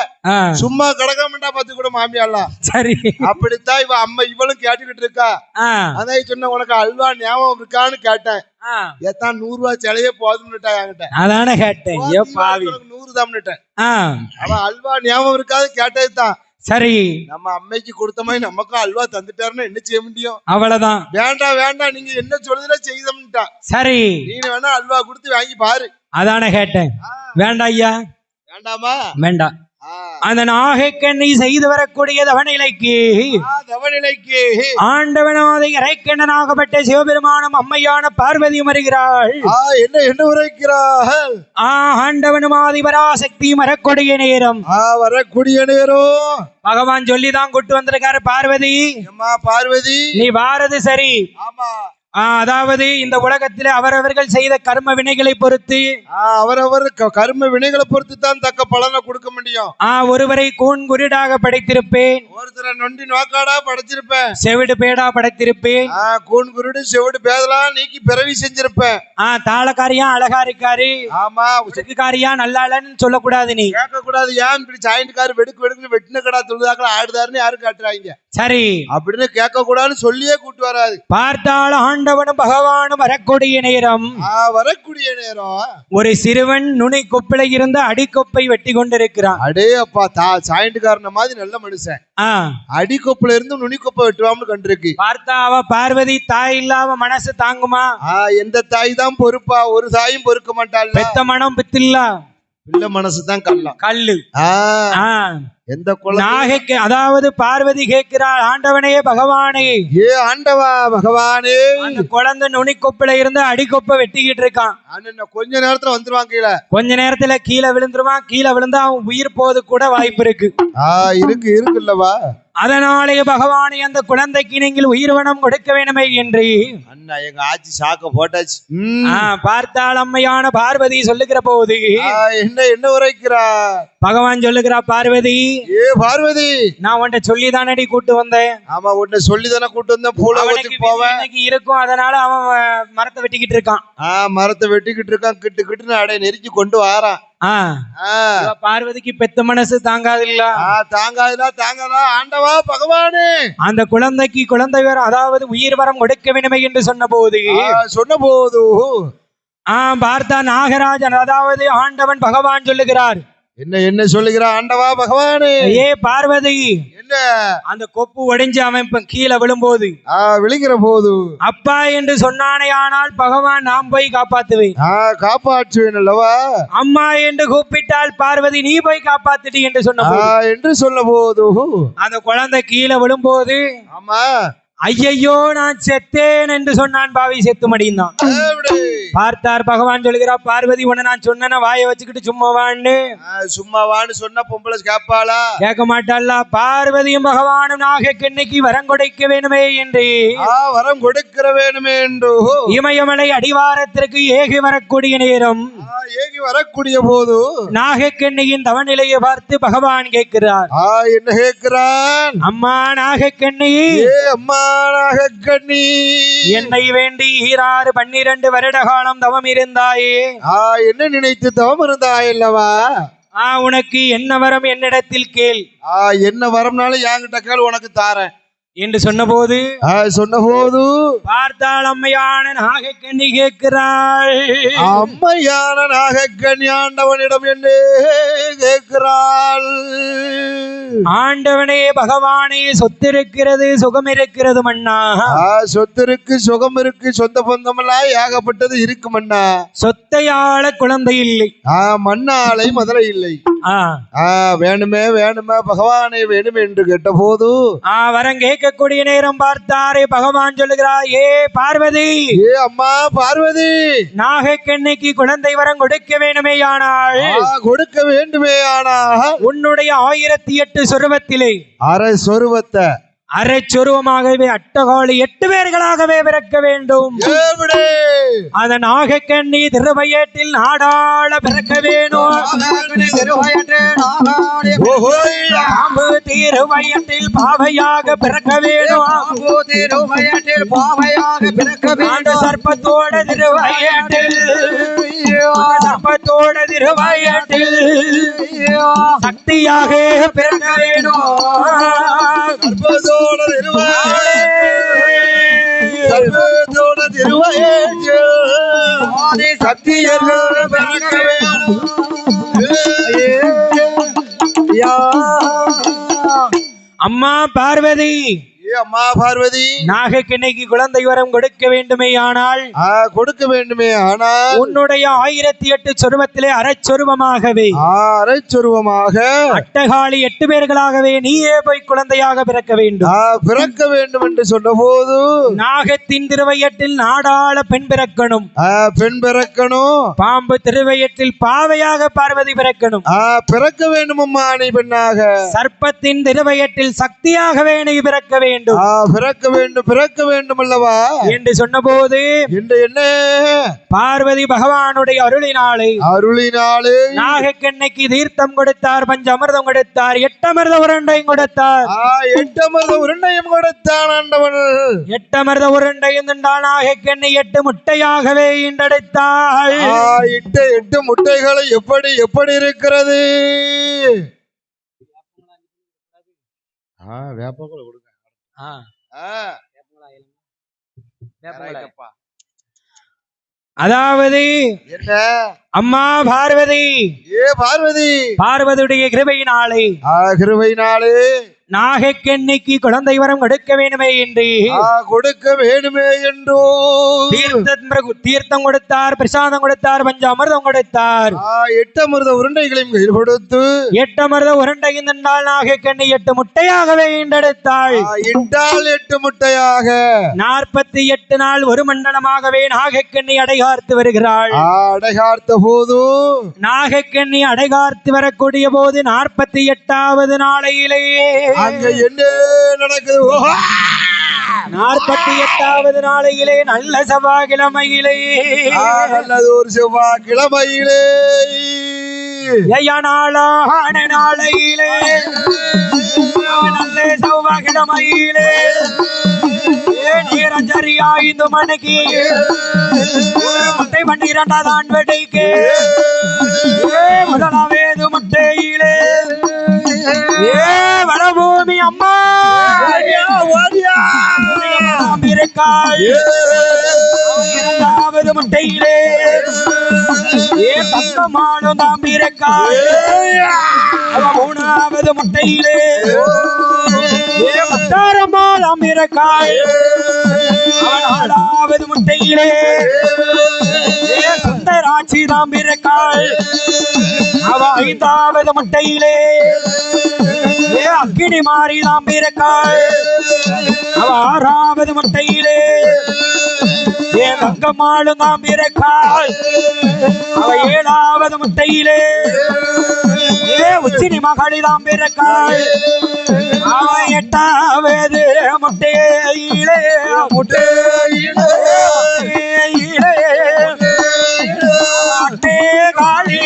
சும்மா கிடக்க மாட்டா பாத்து கூட மாமியாலாம். சரி அப்படித்தான் இவ அம்மா இவளும் கேட்டுக்கிட்டு இருக்கா. அதான் சொன்ன உனக்கு அல்வா ஞாபகம் இருக்கான்னு கேட்டேன். எத்தான் 100 ரூபாய் சிலையே போதும்னுட்டா என்கிட்ட. அதான கேட்டேன் 100 தான்னுட்டேன். அவன் அல்வா ஞாபகம் இருக்காது கேட்டதுதான். சரி நம்ம அம்மைக்கு கொடுத்த மாதிரி நமக்கும் அல்வா தந்துட்டாருன்னா என்ன செய்ய முடியும். அவ்வளவுதான். வேண்டாம் நீங்க என்ன சொல்லுதுல செய்தோம்னுட்டா. சரி நீ வேணா அல்வா கொடுத்து வாங்கி பாரு. அதான கேட்டேன். வேண்டாம் ஐயா. வேண்டாமா வேண்டாம். அந்த நாகைக்கண்ணை செய்து வரக்கூடிய தவநிலைக்கு ஆண்டவனாதை இறைக்கண்ணனாகப்பட்ட சிவபெருமானும் அம்மையான பார்வதியும் வருகிறாள். என்ன உரைக்கிறாள். ஆண்டவனும் ஆதிபராசக்தியும் வரக்கூடிய நேரம். வரக்கூடிய நேரம் பகவான் சொல்லிதான் கூட்டு வந்திருக்காரு. பார்வதி பார்வதி நீ வாரது சரி. ஆமா அதாவது இந்த உலகத்திலே அவரவர்கள் செய்த கர்ம வினைகளை பொறுத்து அவரவர் கர்ம வினைகளை பொறுத்து தான் தக்க பலனை கொடுக்க முடியும். ஒருவரை கூன் குருடாக படைத்திருப்பேன். ஒருத்தரை நொண்டி நோக்காடா படைச்சிருப்பேன். செவிடு பேடா படைத்திருப்பேன். கூன் குருடு செவிடு பேதலாம் நீக்கி பிறவி செஞ்சிருப்பேன். தாளக்காரியா அழகா இருக்காரு. ஆமா உசுக்காரியா நல்லாளன்னு சொல்லக்கூடாது. நீ கேட்க கூடாது. ஏன் இப்படி ஜாயிண்ட் காரு வெடுக்கு வெட்டின கடா தொழுதாக்கள் ஆடுதாருன்னு யாரும் காட்டுறாங்க. சரி அப்படின்னு கேட்க கூடாதுன்னு சொல்லியே கூட்டு வராது. பார்த்தால் ஆண்டவனும் பகவானும் வரக்கூடிய நேரம். வரக்கூடிய நேரம் ஒரு சிறுவன் நுனி கொப்பில இருந்து அடிக்கொப்பை வெட்டி கொண்டிருக்கிறான். அடே அப்பா சாயிண்டுக்காரன மாதிரி நல்ல மனுஷன். அடிக்கொப்புல இருந்து நுனி கொப்பை வெட்டுவான்னு கண்டிருக்கு. பார்த்தா அவ பார்வதி தாய் இல்லாம மனசு தாங்குமா. எந்த தாய் தான் பொறுப்பா. ஒரு தாயும் பொறுக்க மாட்டாள். பெத்த மனம் பித்தில்லா பிள்ளை மனசுதான் கல்லு. எந்த நாகைக்கு அதாவது பார்வதி கேட்கிறாள். ஆண்டவனே பகவானே. ஆண்டவா பகவானே. அந்த குழந்தை நுனிக்கொப்பில இருந்து அடிக்கொப்பை வெட்டிக்கிட்டு இருக்கான். கொஞ்ச நேரத்துல வந்துருவான் கீழே. கொஞ்ச நேரத்துல கீழே விழுந்துருவான். கீழே விழுந்தா அவன் உயிர் போது கூட வாய்ப்பு இருக்கு. இருக்குல்லவா. அதனாலே பகவானே அந்த குழந்தைக்கு நீங்கள் உயிர்வனம் கொடுக்க வேண்டுமே என்று அண்ணா எங்க ஆட்சி சாக்க போட்டாச்சு. பார்த்தால் அம்மையான பார்வதி சொல்லுகிற போது என்ன உரைக்கிறார். பகவான் சொல்லுகிறா பார்வதி, ஏ பார்வதி, நான் உன்ட்ட சொல்லி தானடி கூட்டு வந்தேன். ஆமா, உன்னை சொல்லி தானே கூட்டு வந்தேன். பூலோகத்துக்கு போவேன் இன்னைக்கு இருக்கும், அதனால அவன் மரத்தை வெட்டிக்கிட்டு இருக்கான். மரத்தை வெட்டிக்கிட்டு இருக்கான். கிட்டு கிட்டுன்னு அடைய நெருக்கி கொண்டு வாரான். பார்வதிக்கு பெத்த மனசு தாங்காது இல்ல? தாங்காதுல, தாங்காதா ஆண்டவா பகவானே. அந்த குழந்தைக்கு குழந்தை வரம், அதாவது உயிர் வரம் கொடுக்க வேண்டுமே என்று சொன்ன போது பார்த்தா நாகராஜன், அதாவது ஆண்டவன் பகவான் சொல்லுகிறார். என்ன சொல்லுகிறார் ஆண்டவா பகவானே? ஏ பார்வதி, என்ன அந்த கொப்பு உடைஞ்சு அவன் கீழே விழும்போது விழுகிற போது அப்பா என்று சொன்னானே, ஆனால் பகவான் நாம் போய் காப்பாத்துவேன், காப்பாற்றுவேன் அல்லவா. அம்மா என்று கூப்பிட்டால் பார்வதி நீ போய் காப்பாத்துடி என்று சொன்ன போது அந்த குழந்தை கீழே விழும்போது ஆமா ஐயையோ நான் செத்தேன் என்று சொன்னான். பாவி செத்து மடிந்தான். பார்த்தார் பகவான் சொல்கிறார், பார்வதி உன்னை நான் சொன்ன வாயை வச்சுக்கிட்டு சும்மாவான்னு சொன்ன பொம்பளை கேப்பாளா? கேட்க மாட்டாளா? பார்வதியும் பகவானும் நாகக்கண்ணிக்கு வரம் கொடுக்க வேணுமே என்று வரம் கொடுக்கிற வேணுமே என்று இமயமலை அடிவாரத்திற்கு ஏகி வரக்கூடிய நேரம், ஏகி வரக்கூடிய போது நாகக்கண்ணியின் தவநிலையை பார்த்து பகவான் கேட்கிறார். என்ன கேட்கிறான்? அம்மா நாகக்கண்ணி, அம்மா நாகக்கண்ணி, என்னை வேண்டி 12 வருட காலம் தவம் இருந்தாயே, என்ன நினைத்து தவம் இருந்தாய் அல்லவா? உனக்கு என்ன வரம் என்னிடத்தில் கேள். என்ன வரம்னாலும் என்கிட்ட கேள், உனக்கு தாரேன் என்று சொன்னபோது பார்த்தால் அம்மையான நாகக்கண்ணி கேட்கிறாள். அம்மையான நாகக்கண்ணி ஆண்டவனிடம் என்று கேட்கிறாள். ஆண்டவனே பகவானே, சொத்து இருக்கிறது சுகம் இருக்கிறது மன்னா. சொத்து இருக்கு, சுகம் இருக்கு, சொந்த பந்தமெல்லாம் ஏகப்பட்டது இருக்கு மன்னா. சொத்தையாள குழந்தை இல்லை, மண்ணாலை மதுரை இல்லை. வேணுமே பகவானே வேணுமே என்று கேட்ட போது வரம் கேட்கக்கூடிய நேரம் பார்த்தாரே பகவான் சொல்லுகிறார், ஏ பார்வதி, ஏ அம்மா பார்வதி, நாகக்கண்ணிக்கு குழந்தை வரம் கொடுக்க வேண்டுமே ஆனால் உன்னுடைய 1008 சொருவத்திலே அரை சொருவத்தை அரைச்சொருவமாகவே அட்டகாளி 8 பேர்களாகவே பிறக்க வேண்டும். அதன் நாகக்கண்ணி திருவயத்தில் நாடாள பிறக்க வேணும். திருவயத்தில் பாவையாக பிறக்க வேணும். சர்ப்பத்தோட திருவயத்தில் சக்தியாக பிறக்க வேணும். அம்மா பார்வதி, அம்மா பார்வதி, நாகக்கண்ணிக்கு குழந்தை வரம் கொடுக்க வேண்டுமே ஆனால் உன்னுடைய 1008 சொருவத்திலே அரைச்சொருவமாகவே அட்டகாளி 8 பேர்களாகவே நீயே போய் குழந்தையாக பிறக்க வேண்டும் என்று சொன்ன போது நாகத்தின் திருவயத்தில் நாடாள பெண் பிறக்கணும். பாம்பு திருவயத்தில் பாவையாக பார்வதி பிறக்க வேண்டும் அம்மா நீ பெண்ணாக. சர்ப்பத்தின் திருவயத்தில் சக்தியாகவே நீ பிறக்க வேண்டும். பிறக்க வேண்டும் அல்லவா என்று சொன்னபோது என்ன பார்வதி பகவானுடைய அருளினாலே நாகக்கண்ணிக்கு தீர்த்தம் கொடுத்தார், பஞ்சமிர்தம் கொடுத்தார், 8 அமிர்த உருண்டையும் கொடுத்தார். 8 அமிர்த உருண்டையும் கொடுத்தான் ஆண்டவன். 8 அமிர்த உருண்டையும் தின்றால் நாகக்கண்ணி 8 முட்டையாகவே ஈண்டெடுத்தாள். 8 முட்டைகளை எப்படி இருக்கிறது? வேப்பங்களை கொடுங்க. அதாவது என்ன அம்மா பார்வதி, பார்வதியுடைய கிருபையினாலே நாகக்கண்ணிக்கு குழந்தை வரம் கொடுக்க வேண்டுமே என்று தீர்த்தம் கொடுத்தார், பிரசாதம் கொடுத்தார், பஞ்சாமிர்தம் கொடுத்தார். 8 அமிர்த உருண்டைகளையும் கையில் கொடுத்து 8 அமிர்த உருண்டையும் தின்றால் நாகக்கண்ணி 8 முட்டையாகவே ஈண்டெடுத்தாள். 8 முட்டையாக 48 நாள் ஒரு மண்டலமாகவே நாகக்கண்ணி அடைகார்த்து வருகிறாள். அடைகார்த்த போது நாகக்கண்ணி அடைகார்த்து வரக்கூடிய போது 48வது நாளையிலேயே அங்க என்ன நடக்குது? 48வது நாளையிலே நல்ல செவ்வாய்க்கிழமையிலே நல்லது ஒரு செவ்வாய்க்கிழமையிலே ஐயா நாளான நாளையிலே நல்ல செவ்வாய்க்கிழமையிலே நீரஞ்சரியா 5 மணிக்கு முட்டை 12 வெடிக்கு முதலாவேது முட்டையிலே வடபூமி அம்மா இருக்காள் 2வது முட்டையிலே தங்கமானும் தாம்பி இருக்காள் 3வது முட்டையிலே முத்தாரம்மா தாம்பி இருக்காள் 4வது முட்டையிலே சுந்தராட்சி தாம்பி இருக்காள் 5வது முட்டையிலே அக்கினி மாறி தாம்பி இருக்காள் 6வது முட்டையிலே தங்கம்மாளும் தாம்பி இருக்காள் 7வது முட்டையிலே உச்சினி மகளி தாம்பி இருக்காள் 8வது முட்டையிலே காளி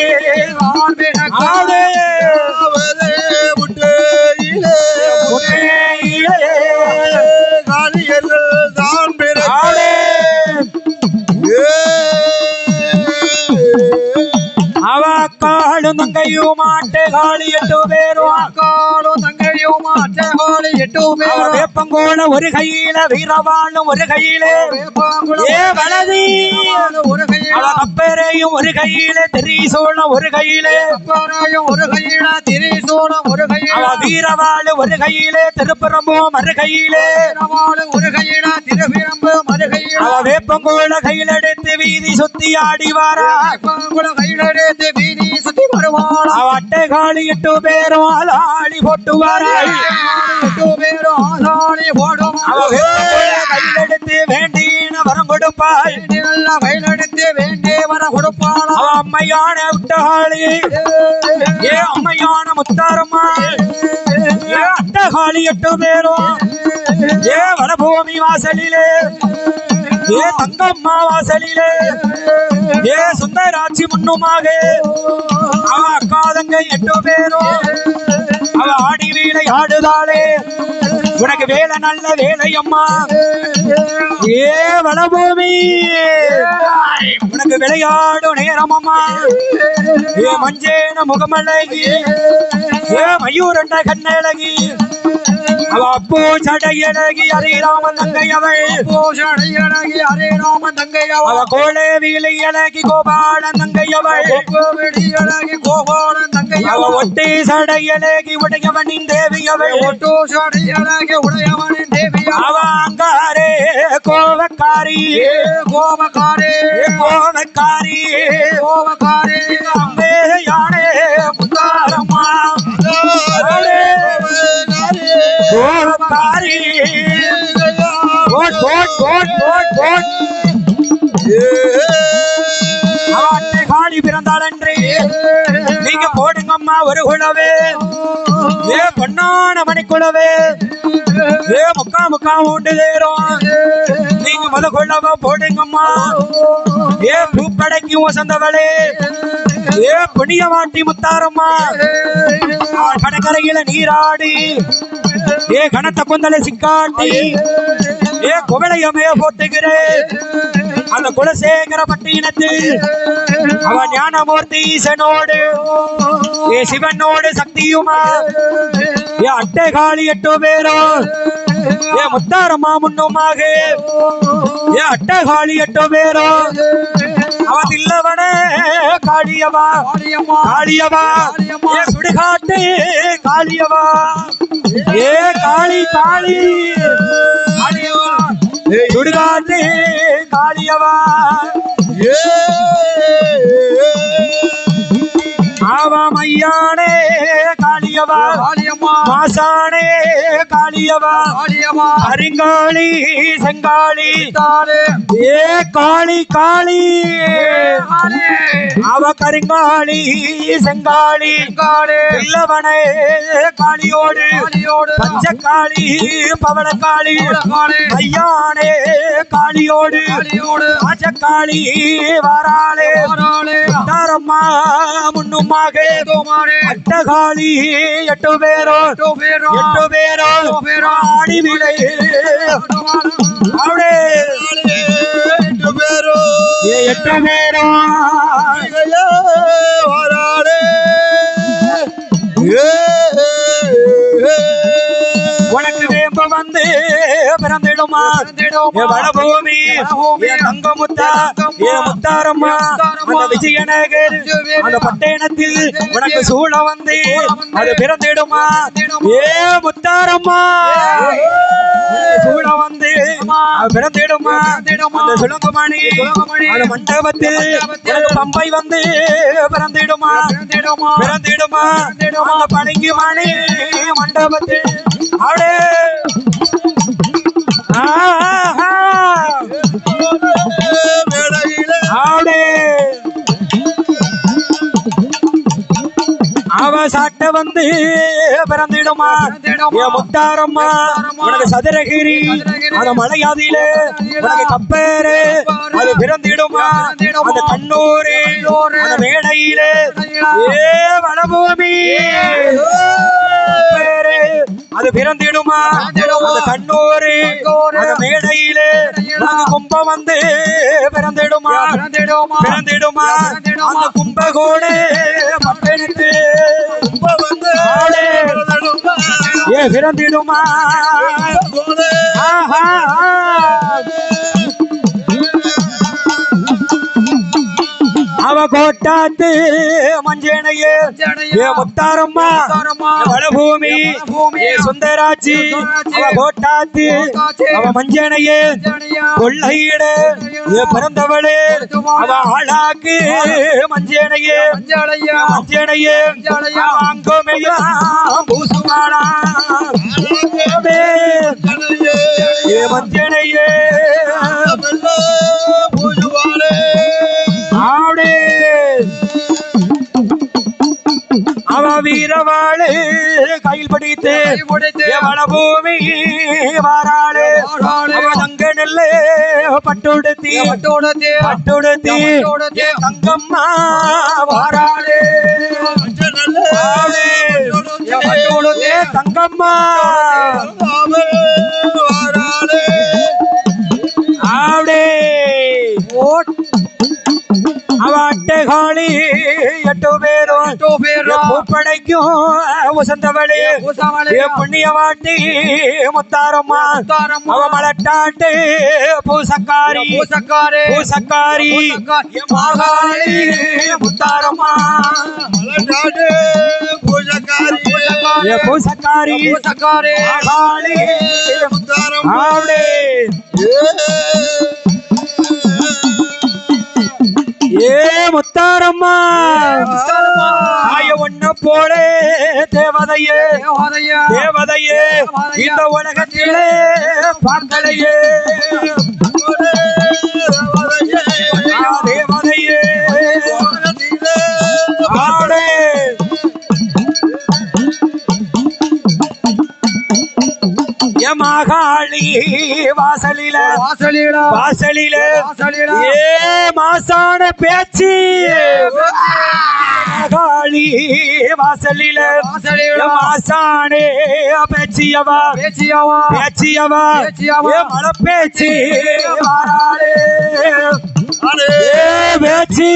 தங்கையும் மாட்டே காளி 8 பேரும் தங்கையும் மாட்டே காளி 8 பேரும் வேப்பங்கோல ஒரு கையில வீரவாளும் ஒரு கையில வலதி ஒரு கையில கப்பரையும் ஒரு கையில திரிசூலம் ஒரு கையில ஒரு கையில திரிசூலம் ஒரு கையில வீரவாளு ஒரு கையில திருப்பரம்பும் மறு கையில ஒரு கையில திருப்பிரம்பு மறு கையில வேப்பங்கோல கையில எடுத்து வீதி சுத்தி ஆடி வாரா கையில எடுத்து வீதி சுத்தி வருவாளா அட்டை காளி 8 பேரும் ஆளாளி போட்டு வாராள் 8 பேரும் ஆளாளி போடும் கையில் எடுத்து வேண்டின வரம் கொடுப்பாள் கையில் எடுத்து வேண்டிய வரம் கொடுப்பாள் அம்மையான விட்டாளி அம்மையான முத்தாரம்மா அட்டகாளி 8 பேரும் வடபூமி வாசலிலே தங்கம்மா வாசலிலே சுந்தராட்சி முன்னுமாக அவ அக்காதங்க 8 பேரும் அவ ஆடி வீளை ஆடுதாளே உனக்கு வேலை நல்ல வேலை அம்மா வடபூமி உனக்கு விளையாடும் நேரம் அம்மா மஞ்சேன முகமழகி மயூரண்ட கண்ணழகி அவ அப்போ சடையழகி ஹரிராமன் தங்கை அவள் சடையழகி ஹரிராமன் தங்கை அவ கோலே வீலை அழகி கோபாலன் தங்கை அவள் அழகி கோபாலன் தங்கை அவ ஒட்டி சடையழகி உடையவனின் தேவி அவள் ஒட்டோ சடையழகி உடையவனின் தேவி அவ அங்காரே கோவக்காரி கோவக்காரி கோவக்காரி கோவக்காரி அம்பே யானே முத்தாரம்மா கோவக்காரி காளி பிறந்தாள் என்று நீங்க போடுங்கம்மா ஒரு குழவே பொன்னான மணிக்குழவே முக்கா உண்டு தேரும் நீங்க முத குழவ போடுங்கம்மா பூப்படைக்கு வசந்தவளே புண்ணியவாட்டி முத்தாரம்மா கடற்கரையில நீராடி கனத்த கொந்தலை சிக்காட்டி குவளையமே போட்டுகிறேன் அந்த குலசேகர பட்டினத்தில் அவன் ஞானமூர்த்தி ஈசனோடு சிவனோடு சக்தியுமா அட்டை காளி 8 பேரும் முத்தாரம்மா முன்னுமாக அட்டை காளி 8 பேரும் அவன் இல்லவனே காளியவா காளியவா சுடுகாட்டு காளியவா காளி காளி சுடுகாட்டு காளியவா ஆவா மையானே காளி காளியவா காளியம்மா மாசானே காளியவா காளியம்மா அரிங்காளி செங்காளி தாளே ஏ காளி காளி காளி அவ கரிங்காளி செங்காளி காளி இல்லவனே காளியோடு காளியோடு பஞ்சகாளி பவளகாளி காளி ஐயானே காளியோடு காளியோடு ராஜகாளி வாராளே வாராளே தாரம்மா முன்னுமாக தோமாரே அட்டகாளி 8 பேரோ பேரோ 8 பேரோ ஆடி விலை அவளே 8 பேரும் 8 பேரும் வராளே உனக்கு வேம்ப வந்து பிறந்திடுமா வடபூமி தங்க முத்தா முத்தாரம்மா அந்த விஜயநகர் அந்த பட்டணத்தில் உனக்கு சூழ வந்து அது பிறந்திடுமா ஏ முத்தாரம்மா சூழ வந்து பிறந்திடுமா அந்த சுலங்கமணி அந்த மண்டபத்தில் எனக்கு பம்பை வந்து பிறந்திடுமா பிறந்திடுமா அந்த பணிக்கு மணி மண்டபத்தில் அவளே அவளே அவ சாட்ட வந்து பிறந்திடுமா முத்தாரம்மா உனக்கு சதுரகிரி அந்த மலையாதியில உனக்கு கப்பேரு அது பிறந்திடுமா அந்த கண்ணூரு அந்த மேடையில ஏ வனபூமி அது பிறந்திடுமா அந்த கண்ணூரு அந்த மேடையில உனக்கு கும்பம் வந்து பிறந்திடுமா பிறந்திடுமா அந்த கும்பகோடு பப்பெடுத்து ஏ பிறந்திடுமா அவ கோட்டாத்து மஞ்சனையே ஏ முத்தாரம்மா வடபூமி ஏ சுந்தராட்சி அவ கோட்டாத்து அவ மஞ்சனையே கொள்ளையிட ஏ பிறந்தவளே அவ ஆளாக்கு மஞ்சனையே மஞ்சனையே அங்கோமையா பூசுமாடா ஏ மஞ்சனையே ஆடே அவ வீரவாளு கையில் பிடித்து வனபூமி வாராளு தங்க நெல்லு பட்டுடுத்தி தங்கம்மா வாராளு தங்கம்மா ஆடே அவ அட்டைகாளி 8 பேரும் பூப்படைக்கும் உசந்தவளே புண்ணியவாட்டி முத்தாரம்மா அவ மலட்டாட்டு பூசக்காரி பூசக்காரி மாகாளி முத்தாரம்மா பூசக்காரி மாகாளி அவளே ஏ முத்தாரம்மா ஆய ஒன்ன போலே தேவதையே தேவதையே இந்த உலகத்திலே பார்க்கலையே தேவதையே ஆடே மாகாளி வாசலில ஏ மாசான பேச்சு மாகாளி வாசலில மாசானே பேச்சியவா ஏ மழை பேச்சு வாராளே பேச்சு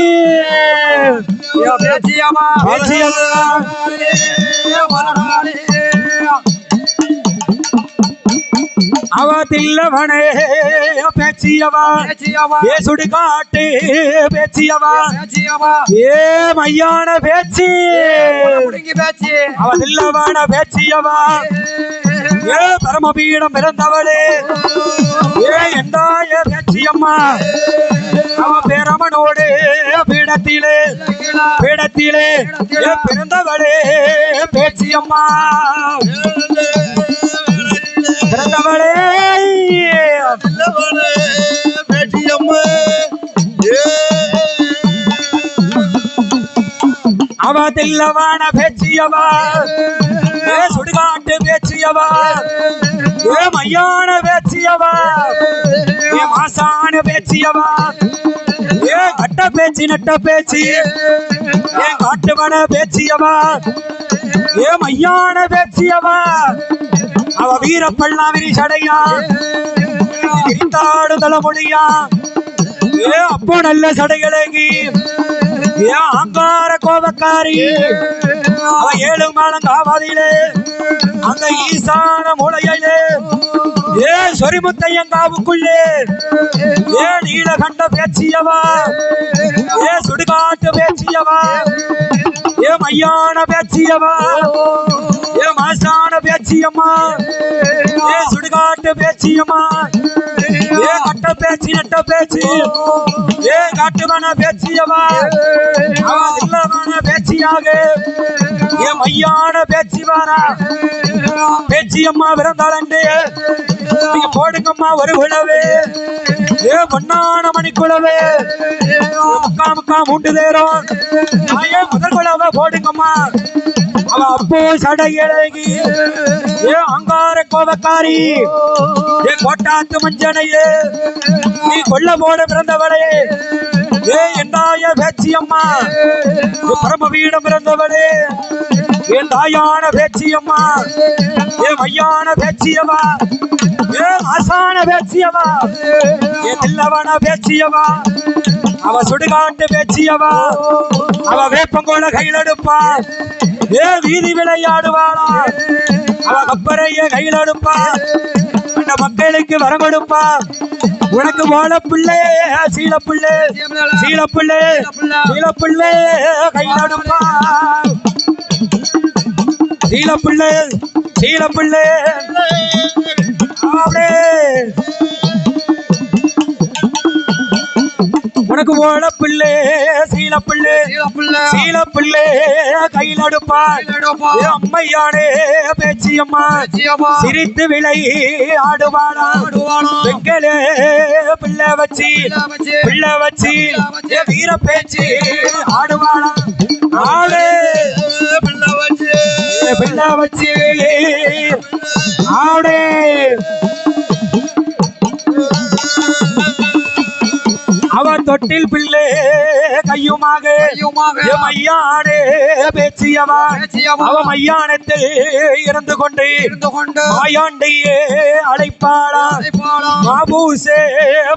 பேச்சியவா அவ தில்லவனே பேச்சியவா ஏ சுடுகாட்டு பேச்சியவா ஏ மையான பேச்சு அவ தில்லவன பேச்சியவா ஏ பரமபீடம் பிறந்தவளே ஏ எந்தாய பேச்சியம்மா அவன் பேரமனோடு பீடத்திலே பீடத்திலே பிறந்தவளே பேச்சியம்மா பிறந்தவளே பேச்சியம்மா அவ தில்லவான பேச்சியவா சுடுகாட்டு பேச்சியவா மையான பேச்சியவா மாசான பேச்சியவா கட்ட பேச்சு நட்ட பேச்சு காட்டுவன பேச்சியவா மையான பேச்சியவா அவ வீரப்பள்ளாவிரி சடையா இருந்தாடு தலைமொழியா அப்போ நல்ல சடைகளேகி ஆங்கார கோபக்காரி அவ 7 மாதம் காவாதியிலே அந்த ஈசான மூலையிலே சொரிமுத்தையங்காவுக்குள்ளே நீலகண்ட பேச்சியவா சுடுகாட்டு பேச்சியவா மையான பேச்சியவா மாசான பேச்சியம்மா சுடுகாட்டு பேச்சியம்மா கட்ட பேச்சு நட்ட பேச்சு காட்டுவன பேச்சியவா இல்லவன பேச்சியாக மையான பேச்சு வாரா பேச்சியம்மா பிறந்தாளண்டு நீங்க போடுங்கம்மா ஒரு குழவே பொன்னான மணிக்குழவே முக்கா மூண்டு தேரும் முதல் குழவை போடுங்கம்மா அவ அப்போ சடையழகி அங்கார கோபக்காரி கோட்டாத்து மஞ்சனையே நீ கொல்ல போட பிறந்தவளே எந்தாய பேச்சியம்மா பரம வீடம் பிறந்தவளே என் தாயான பேச்சியம்மா மையான பேச்சியவா ஆசான பேச்சியவா தில்லவன பேச்சியவா அவ சுடுகாட்டு பேச்சியவா அவ வேப்பங்கோல கையில் எடுப்பா வீதி விளையாடுவாளா அவ கப்பரைய கையில் எடுப்பா அந்த மக்களுக்கு வரம் கொடுப்பா உனக்கு போல பிள்ளை சீலப்பிள்ளை சீலப்பிள்ளை சீலப்பிள்ளை கையில் எடுப்பா சீலப்பிள்ளை சீலப்பிள்ளை உனக்கு போல பிள்ளை சீலப்பிள்ளை சீலப்பிள்ளை கையில் அடுப்பா அம்மையானே பேச்சியம்மா சிரித்து விலை ஆடுவாளா பெண்களே பிள்ளை வச்சு வீர பேச்சு ஆடுவாளா ஆளே பிள்ளை வச்சு ஆடே அவ தொட்டில் பிள்ளை கையுமாக மையானே பேச்சியவா அவ மையானத்தில் இருந்து கொண்டு மாயாண்டியே அழைப்பாளா மாபூசே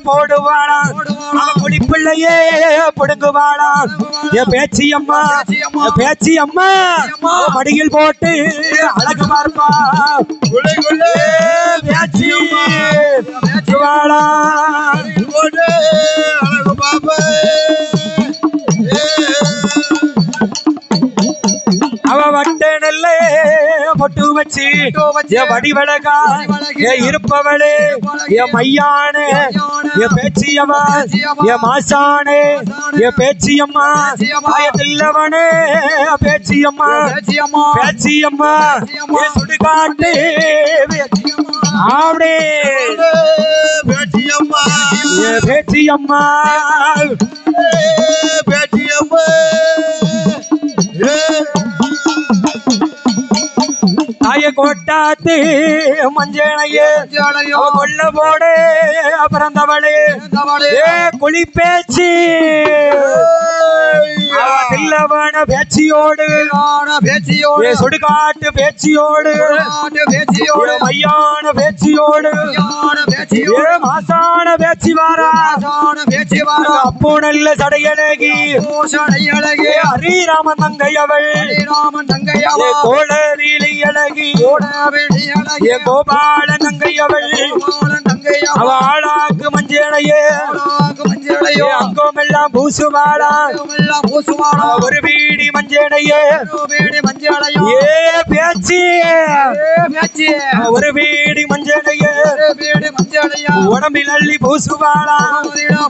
போடுவாளா குடிப்பிள்ளையே பிடுங்குவாளா என் பேச்சியம்மா பேச்சியம்மா மடியில் போட்டு அழகு பார்ப்பா பேச்சி வாழா அழகு பாப்பா அவ வட்ட நெல்லே பொட்டு வச்சு வடிவழகா இருப்பவளே என் மையானே என் பேச்சியவா என் மாசானே என் பேச்சியம்மா இல்லவனே பேச்சியம்மா பேச்சியம்மா சுடுகாட்டு ஆவடே பேச்சியம்மா பேச்சியம்மா பேச்சியம்மா தாய கோட்டாத்து மஞ்சளையே கொள்ள போடு பிறந்தவளே குழி பேச்சு தில்லவன பேச்சியோடு சுடுகாட்டு பேச்சியோடு மையான பேச்சியோடு மாசான பேச்சு வாரா அப்போ நல்ல சடையழகி ஹரிராமன் தங்கையவள் கோளரிலி அழகி கோபால தங்கையவள் அவ ஆளாக்கு மஞ்சளையே அங்கமெல்லாம் பூசுவாளா ஒரு வீடி மஞ்சளையே ஏ பேச்சு ஒரு வீடி மஞ்சளையே மஞ்சளையா உடம்பில் அள்ளி பூசுவாளா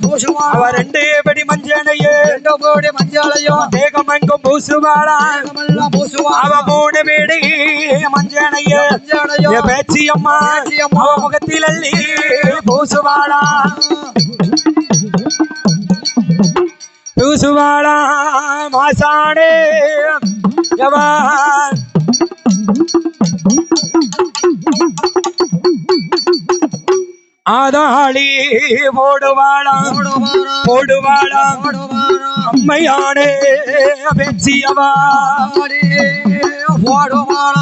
பூசுவான் அவ 2 படி மஞ்சளையே 2 கோடி மஞ்சளையோ தேகம் எங்கும் பூசுவாளா தேகமெல்லாம் பூசுவான் அவ 3 படி மஞ்சளையே மஞ்சளையோ பேச்சியம்மா அவ முகத்தில் அள்ளி பூசுவாளா பூசுவாளா மாசானே யவான் ஆதாளி போடுவாளா போடுவாளா அம்மையானே பெச்சியவா போடுவான்